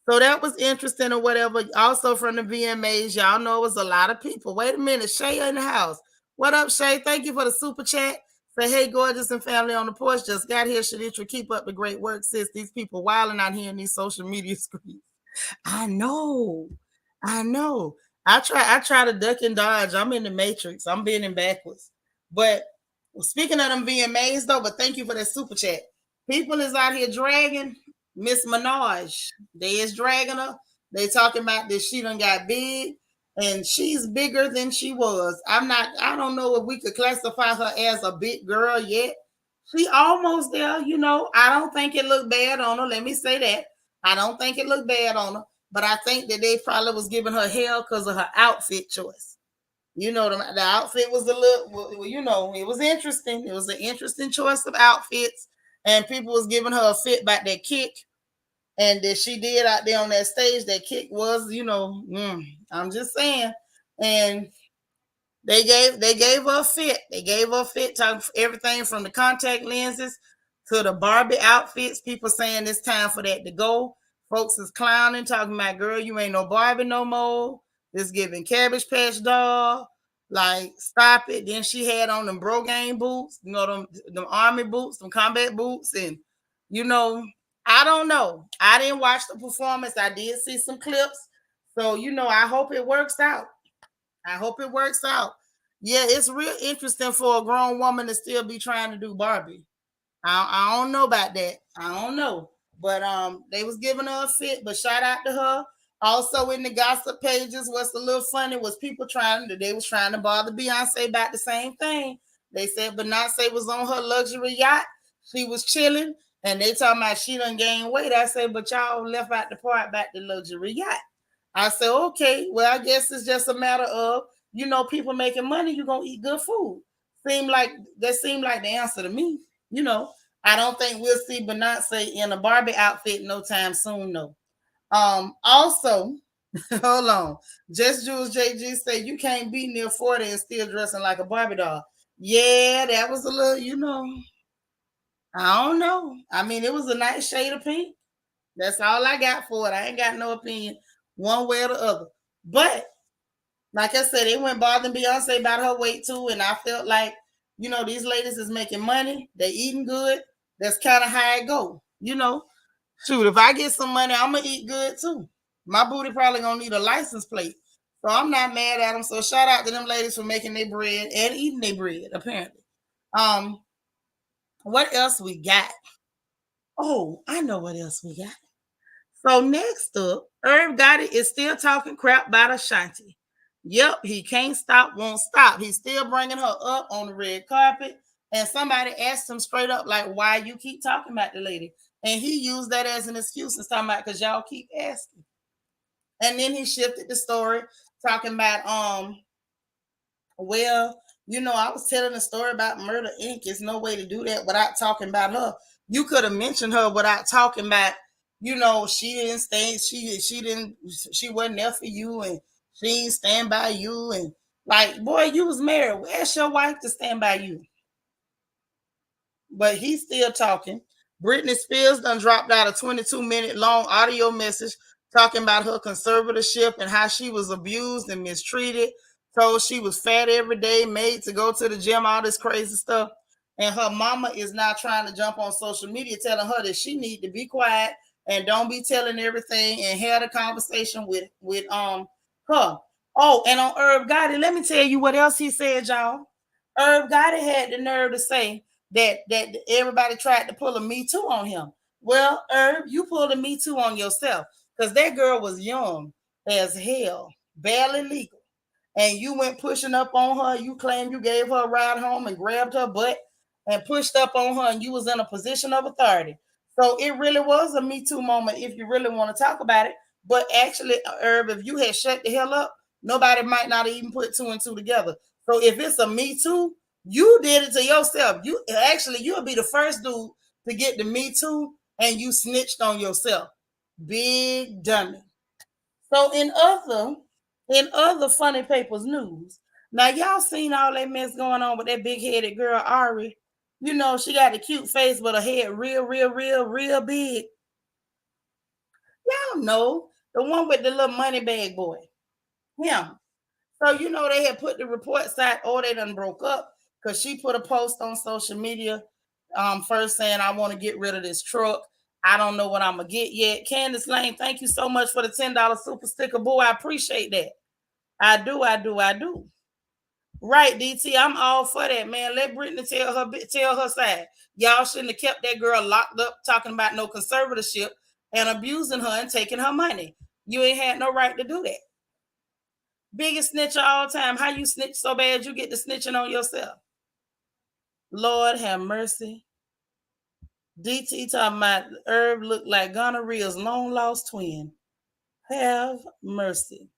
So that was interesting or whatever. Also from the VMAs, y'all know it was a lot of people. Wait a minute, Shay in the house. What up, Shay? Thank you for the super chat. Say, hey, gorgeous and family on the porch. Just got here. Shaditra, keep up the great work, sis. These people wilding out here in these social media screens. I know. I know. I try to duck and dodge. I'm in the matrix. I'm bending backwards. But speaking of them VMAs though, but thank you for that super chat. People is out here dragging Miss Minaj. They is dragging her. They talking about that she done got big and she's bigger than she was. I don't know if we could classify her as a big girl yet. She almost there, I don't think it looked bad on her. Let me say that. I don't think it looked bad on her. But I think that they probably was giving her hell because of her outfit choice. The outfit was a little, it was interesting. It was an interesting choice of outfits. And people was giving her a fit about that kick. And that she did out there on that stage, that kick was, I'm just saying. And they gave her a fit. They gave her a fit, talking everything from the contact lenses to the Barbie outfits. People saying it's time for that to go. Folks is clowning, talking about, girl, you ain't no Barbie no more. It's giving Cabbage Patch doll. Like, stop it. Then she had on them bro game boots, them army boots, them combat boots. And, I don't know. I didn't watch the performance. I did see some clips. So, I hope it works out. I hope it works out. Yeah, it's real interesting for a grown woman to still be trying to do Barbie. I don't know about that. I don't know. But they was giving her a fit, but shout out to her. Also in the gossip pages, what's a little funny was people they was trying to bother Beyonce about the same thing. They said Beyonce was on her luxury yacht. She was chilling, and they talking about she done gained weight. I said, but y'all left out the part about the luxury yacht. I said, okay, well, I guess it's just a matter of, people making money, you're gonna eat good food. Seemed like the answer to me. You know, I don't think we'll see Beyonce in a Barbie outfit no time soon, no. Also, hold on. Just Jules JG said you can't be near 40 and still dressing like a Barbie doll. Yeah, that was a little, I don't know. I mean, it was a nice shade of pink. That's all I got for it. I ain't got no opinion one way or the other. But like I said, it went bothering Beyonce about her weight too, and I felt like, these ladies is making money, they eating good. That's kind of how it go. Shoot, if I get some money, I'm gonna eat good too. My booty probably gonna need a license plate, so I'm not mad at them. So shout out to them ladies for making their bread and eating their bread. Apparently, um, what else we got? Oh, I know what else we got. So next up, Herb Gotti is still talking crap about Ashanti. Yep, he can't stop, won't stop. He's still bringing her up on the red carpet. And somebody asked him straight up, like, why you keep talking about the lady? And he used that as an excuse and talking about because y'all keep asking. And then he shifted the story, talking about well, I was telling a story about Murder Inc. There's no way to do that without talking about her. You could have mentioned her without talking about, she didn't stay, she wasn't there for you, and she didn't stand by you, and like, boy, you was married. Ask your wife to stand by you. But he's still talking. Britney Spears done dropped out a 22-minute long audio message talking about her conservatorship and how she was abused and mistreated, told she was fat every day, made to go to the gym, all this crazy stuff. And her mama is now trying to jump on social media telling her that she need to be quiet and don't be telling everything, and had a conversation with her. Oh, and on Herb Gotti, let me tell you what else he said, y'all. Herb Gotti had the nerve to say that everybody tried to pull a Me Too on him. Well, Herb, you pulled a Me Too on yourself because that girl was young as hell, barely legal. And you went pushing up on her. You claimed you gave her a ride home and grabbed her butt and pushed up on her, and you was in a position of authority. So it really was a Me Too moment if you really want to talk about it. But actually, Herb, if you had shut the hell up, nobody might not even put two and two together. So if it's a Me Too, you did it to yourself. You'll be the first dude to get the Me Too, and you snitched on yourself. Big dummy. So in other funny papers news, now y'all seen all that mess going on with that big headed girl Ari. She got a cute face, but her head real, real, real, real big. Y'all know the one with the little money bag boy. Him. So they had put the report side, oh, they done broke up because she put a post on social media, first saying, I want to get rid of this truck. I don't know what I'm gonna get yet. Candace Lane, thank you so much for the $10 super sticker. Boy, I appreciate that. I do. Right, DT, I'm all for that, man. Let Brittany tell her side. Y'all shouldn't have kept that girl locked up talking about no conservatorship and abusing her and taking her money. You ain't had no right to do that. Biggest snitch of all time. How you snitch so bad you get to snitching on yourself? Lord have mercy. DT talking about Herb looked like gonorrhea's long lost twin. Have mercy.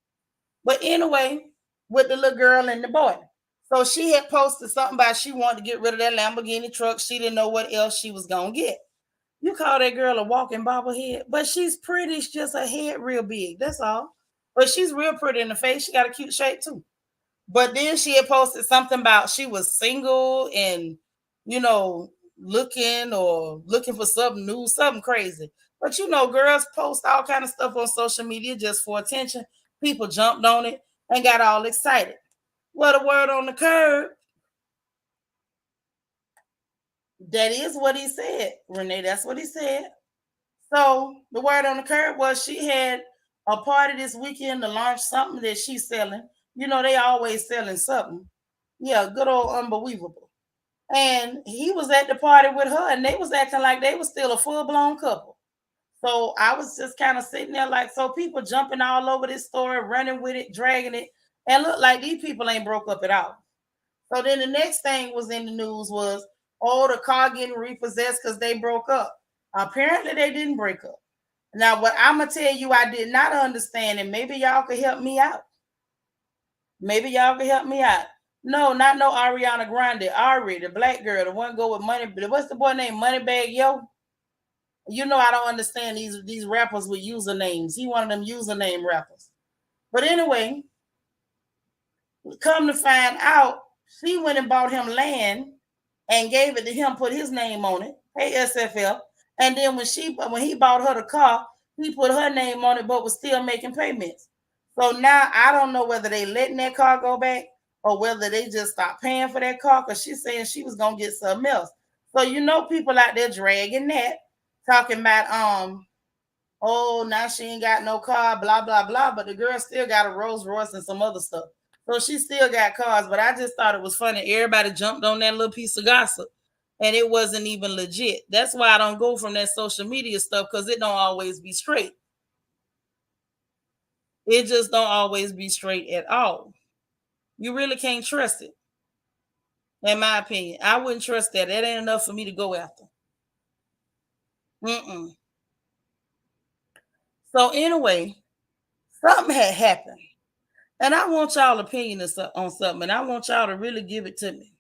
But anyway, with the little girl and the boy. So she had posted something about she wanted to get rid of that Lamborghini truck. She didn't know what else she was going to get. You call that girl a walking bobblehead, but she's pretty. She's just her head real big. That's all. But she's real pretty in the face. She got a cute shape too. But then she had posted something about she was single and, looking for something new, something crazy. But girls post all kind of stuff on social media just for attention. People jumped on it and got all excited. Well, the word on the curb, that is what he said, Renee. That's what he said. So the word on the curb was she had a party this weekend to launch something that she's selling. They always selling something. Yeah, good old unbelievable. And he was at the party with her, and they was acting like they was still a full-blown couple. So I was just kind of sitting there like, so people jumping all over this story, running with it, dragging it, and look like these people ain't broke up at all. So then the next thing was in the news was, oh, the car getting repossessed because they broke up. Apparently they didn't break up. Now, what I'm gonna tell you, I did not understand, and maybe y'all could help me out. Maybe y'all can help me out. No, not no Ariana Grande. Ari, the black girl, the one go with money. What's the boy name? Moneybag Yo. You know I don't understand these rappers with usernames. He one of them username rappers. But anyway, come to find out, she went and bought him land and gave it to him, put his name on it. Hey SFL. And then when he bought her the car, he put her name on it, but was still making payments. So now I don't know whether they letting that car go back or whether they just stopped paying for that car because she's saying she was gonna get something else. So you know people out there dragging that, talking about oh now she ain't got no car, blah blah blah. But the girl still got a Rolls Royce and some other stuff. So she still got cars, but I just thought it was funny. Everybody jumped on that little piece of gossip, and it wasn't even legit. That's why I don't go from that social media stuff because it don't always be straight. It just don't always be straight at all. You really can't trust it. In my opinion, I wouldn't trust that. That ain't enough for me to go after. So anyway, something had happened. And I want y'all opinion on something, and I want y'all to really give it to me.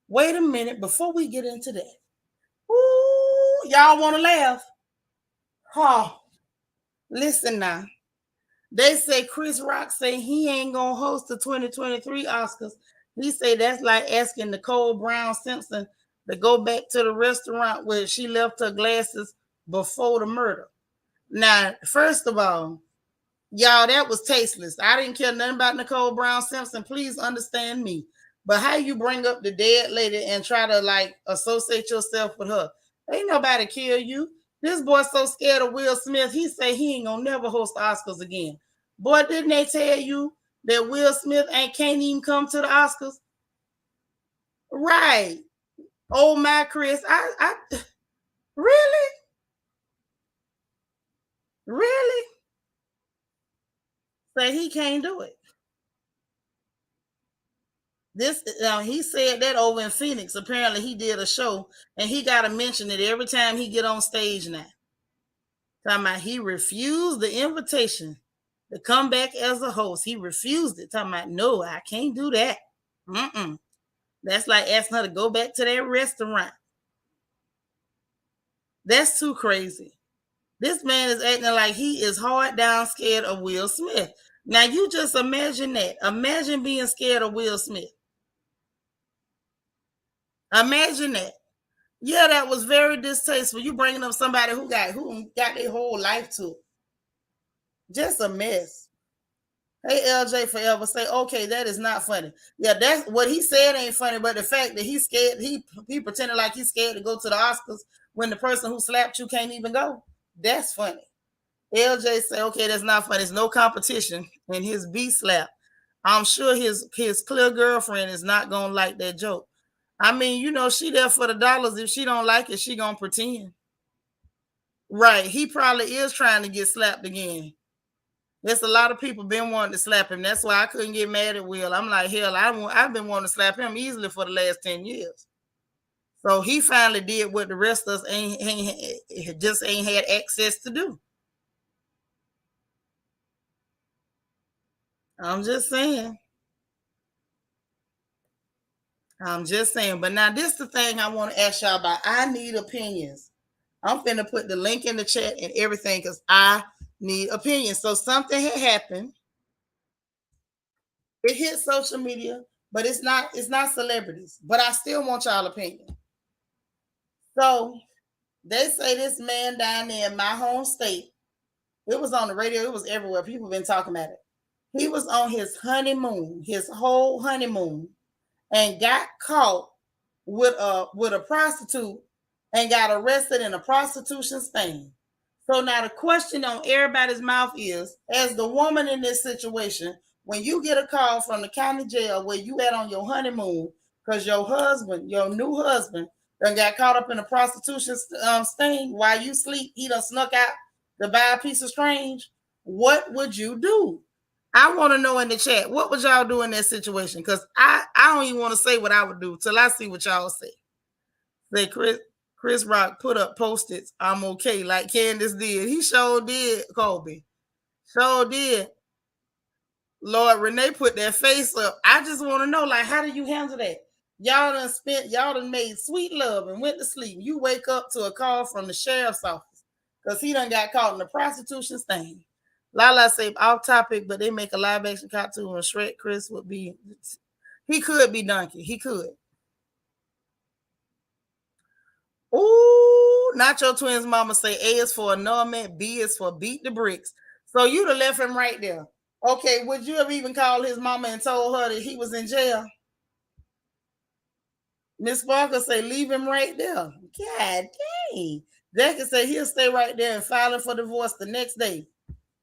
Wait a minute before we get into that. Ooh, y'all want to laugh? Oh, listen now. They say Chris Rock say he ain't gonna host the 2023 Oscars. He say that's like asking Nicole Brown Simpson to go back to the restaurant where she left her glasses before the murder. Now, first of all, y'all, that was tasteless. I didn't care nothing about Nicole Brown Simpson. Please understand me. But how you bring up the dead lady and try to like associate yourself with her? Ain't nobody kill you. This boy so scared of Will Smith, he say he ain't gonna never host the Oscars again. Boy, didn't they tell you that Will Smith can't even come to the Oscars? Right. Oh my Chris. I really? Really? Say he can't do it. This he said that over in Phoenix. Apparently, he did a show, and he got to mention it every time he get on stage now. Talking about he refused the invitation to come back as a host. He refused it. Talking about no, I can't do that. That's like asking her to go back to that restaurant. That's too crazy. This man is acting like he is hard down scared of Will Smith. Now you just imagine that. Imagine being scared of Will Smith. Imagine that. Yeah, that was very distasteful. You bringing up somebody who got their whole life to it. Just a mess. Hey, LJ Forever say, okay, that is not funny. Yeah, that's what he said ain't funny, but the fact that he's scared, he pretended like he's scared to go to the Oscars when the person who slapped you can't even go. That's funny. LJ say, okay, that's not funny. There's no competition in his B slap. I'm sure his clear girlfriend is not gonna like that joke. I mean, you know, she there for the dollars. If she don't like it, she gonna pretend. Right. He probably is trying to get slapped again. There's a lot of people been wanting to slap him. That's why I couldn't get mad at Will. I'm like, hell, I've been wanting to slap him easily for the last 10 years. So he finally did what the rest of us ain't had access to do. I'm just saying. But now this is the thing I want to ask y'all about. I need opinions. I'm finna put the link in the chat and everything because I need opinions. So something had happened. It hit social media, but it's not celebrities. But I still want y'all opinion. So they say this man down there in my home state, it was on the radio, it was everywhere. People been talking about it. He was on his honeymoon, his whole honeymoon, and got caught with a prostitute and got arrested in a prostitution sting. So now the question on everybody's mouth is, as the woman in this situation, when you get a call from the county jail where you at on your honeymoon because your new husband, done got caught up in a prostitution sting while you sleep, he done snuck out to buy a piece of strange, what would you do? I want to know in the chat, what would y'all do in that situation? Because I don't even want to say what I would do till I see what y'all say. Say, Chris. Chris Rock put up post-its, I'm okay, like Candace did. He sure did, Kobe. Sure did. Lord, Renee put that face up. I just want to know, like, how do you handle that? Y'all done made sweet love and went to sleep. You wake up to a call from the sheriff's office because he done got caught in the prostitution sting. Lala say off topic, but they make a live action cartoon and Shrek Chris would be, he could be Donkey. He could. Ooh, Nacho Twins mama say A is for annulment, B is for beat the bricks. So you'd have left him right there. Okay, would you have even called his mama and told her that he was in jail? Miss Barker say, leave him right there. God dang. Jackie say he'll stay right there and filing for divorce the next day.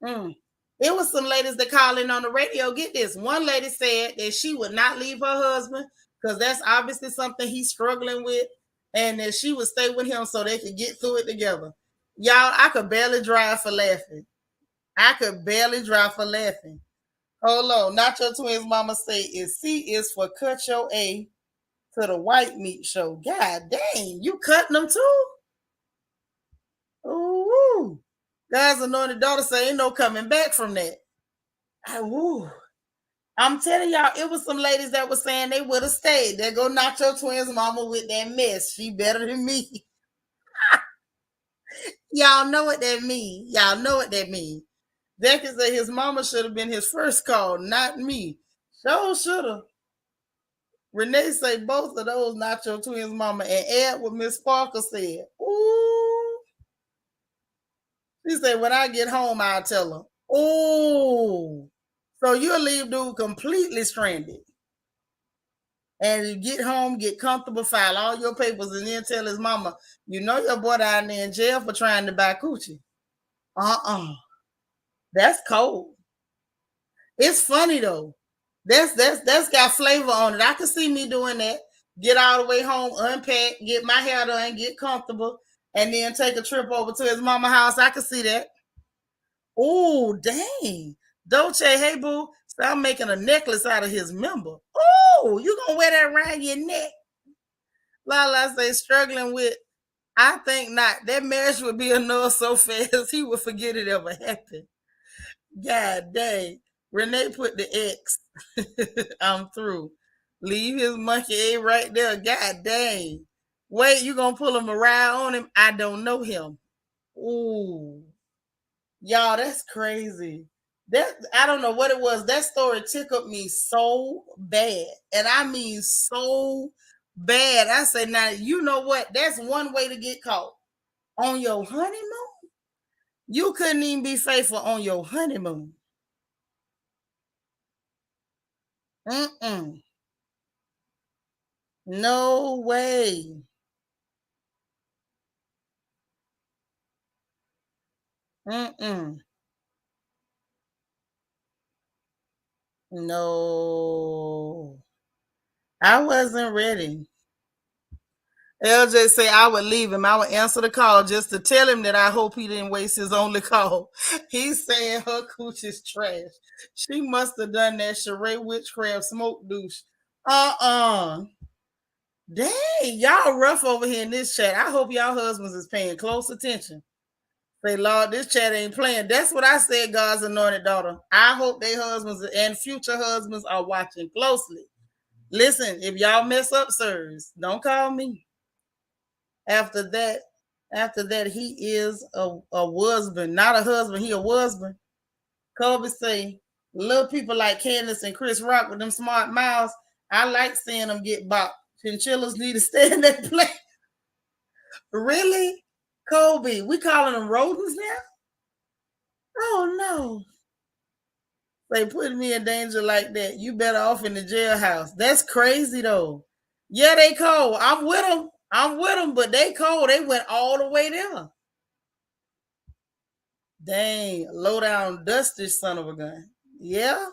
It was some ladies that called in on the radio. Get this. One lady said that she would not leave her husband because that's obviously something he's struggling with, and that she would stay with him so they could get through it together. Y'all, I could barely drive for laughing. Hold on. Nacho Twins mama say is C is for cut your A to the white meat show. God dang, you cutting them too? Ooh. God's anointed daughter say ain't no coming back from that. Ooh. I'm telling y'all, it was some ladies that were saying they would have stayed. There go Nacho Twins mama with that mess. She better than me. Y'all know what that mean. Becky said his mama should have been his first call, not me. Sure should have. Renee say both of those Nacho Twins mama and add what Miss Parker said. Ooh. She said, when I get home, I'll tell her. Ooh. So you'll leave dude completely stranded. And you get home, get comfortable, file all your papers, and then tell his mama, you know your boy down there in jail for trying to buy coochie. That's cold. It's funny though. That's got flavor on it. I can see me doing that. Get all the way home, unpack, get my hair done, get comfortable, and then take a trip over to his mama house. I can see that. Oh, dang. Dolce, hey boo. So I'm making a necklace out of his member. Oh, you gonna wear that around your neck? Lala say struggling with, I think not. That marriage would be annulled so fast he would forget it ever happened. God dang. Renee put the X. I'm through. Leave his monkey A right there. God dang. Wait, you gonna pull him around on him? I don't know him. Ooh. Y'all, that's crazy. That I don't know what it was. That story tickled me so bad. And I mean so bad. I said, now you know what? That's one way to get caught. On your honeymoon? You couldn't even be faithful on your honeymoon. No way. No. I wasn't ready. LJ say I would leave him. I would answer the call just to tell him that I hope he didn't waste his only call. He's saying her cooch is trash. She must have done that charade witchcraft smoke douche. Dang, y'all rough over here in this chat. I hope y'all husbands is paying close attention. Say, Lord, this chat ain't playing. That's what I said, God's anointed daughter. I hope their husbands and future husbands are watching closely. Listen, if y'all mess up, sirs, don't call me. After that, he is a husband, not a husband. He a husband. Kobe say, little people like Candace and Chris Rock with them smart mouths. I like seeing them get bopped. Chinchillas need to stay in that place. Really, Kobe? We calling them rodents now? Oh no! They put me in danger like that. You better off in the jailhouse. That's crazy though. Yeah, they cold. I'm with them, but they cold. They went all the way there. Dang, low down, dusty son of a gun. Yeah,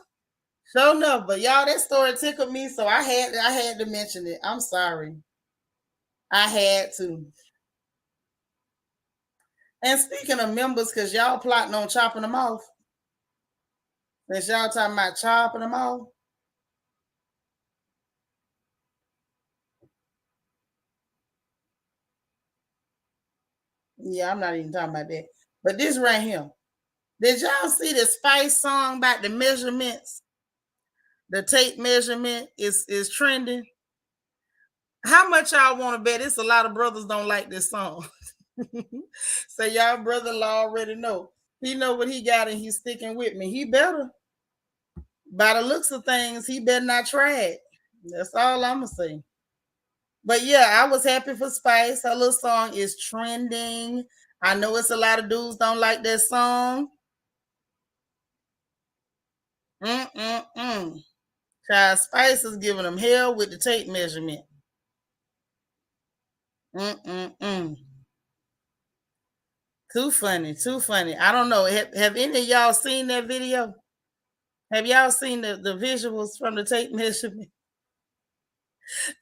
sure enough. But y'all, that story tickled me, so I had to mention it. I'm sorry, I had to. And speaking of members, because y'all plotting on chopping them off, since y'all talking about chopping them off, Yeah, I'm not even talking about that. But this right here. Did y'all see the Spice song about the measurements? The tape measurement is trending. How much y'all want to bet? It's a lot of brothers don't like this song. So y'all brother-in-law already know. He know what he got and he's sticking with me. He better. By the looks of things, he better not try it. That's all I'm gonna say. But yeah, I was happy for Spice. Her little song is trending. I know it's a lot of dudes don't like that song. Child, Spice is giving them hell with the tape measurement. Too funny, too funny. I don't know. Have any of y'all seen that video? Have y'all seen the visuals from the tape measurement?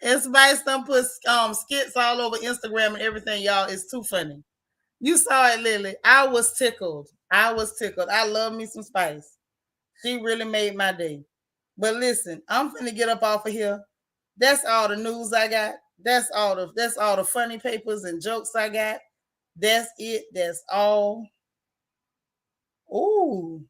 And Spice done put skits all over Instagram and everything, y'all. It's too funny. You saw it, Lily. I was tickled. I love me some Spice. She really made my day. But listen, I'm finna get up off of here. That's all the news I got. That's all the funny papers and jokes I got. That's it. That's all. Ooh.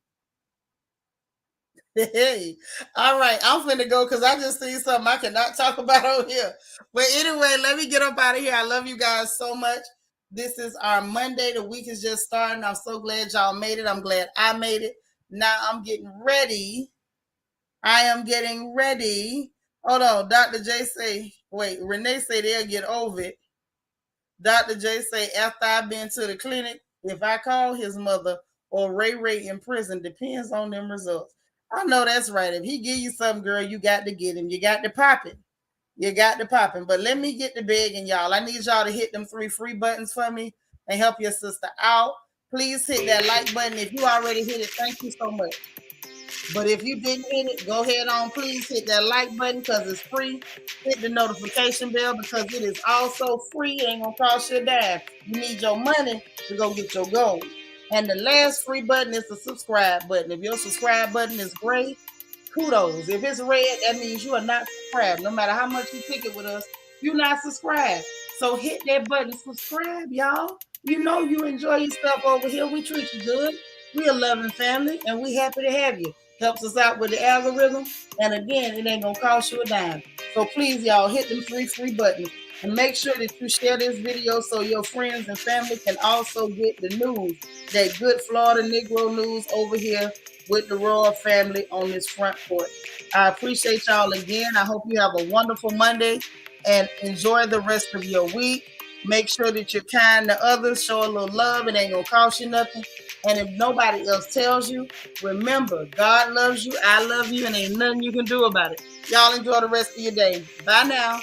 Hey, all right. I'm finna go because I just see something I cannot talk about on here. But anyway, let me get up out of here. I love you guys so much. This is our Monday. The week is just starting. I'm so glad y'all made it. I'm glad I made it. Now I'm getting ready. I am getting ready. Hold on. Dr. J say, wait, Renee say they'll get over it. Dr. J say, after I've been to the clinic, if I call his mother or Ray Ray in prison, depends on them results. I know that's right. If he give you something, girl, you got to get him. You got to pop it. You got to pop him. But let me get the begging, y'all. I need y'all to hit them 3 free buttons for me and help your sister out. Please hit that like button. If you already hit it, thank you so much. But if you didn't hit it, go ahead on. Please hit that like button because it's free. Hit the notification bell because it is also free. It ain't going to cost you a dime. You need your money to go get your gold. And the last free button is the subscribe button. If your subscribe button is gray, kudos. If it's red, that means you are not subscribed. No matter how much you pick it with us, you're not subscribed. So hit that button, subscribe, y'all. You know you enjoy your stuff over here. We treat you good. We're a loving family, and we happy to have you. Helps us out with the algorithm. And again, it ain't going to cost you a dime. So please, y'all, hit them 3 free buttons. And make sure that you share this video so your friends and family can also get the news. That good Florida Negro news over here with the royal family on this front porch. I appreciate y'all again. I hope you have a wonderful Monday and enjoy the rest of your week. Make sure that you're kind to others. Show a little love. It ain't going to cost you nothing. And if nobody else tells you, remember, God loves you, I love you, and ain't nothing you can do about it. Y'all enjoy the rest of your day. Bye now.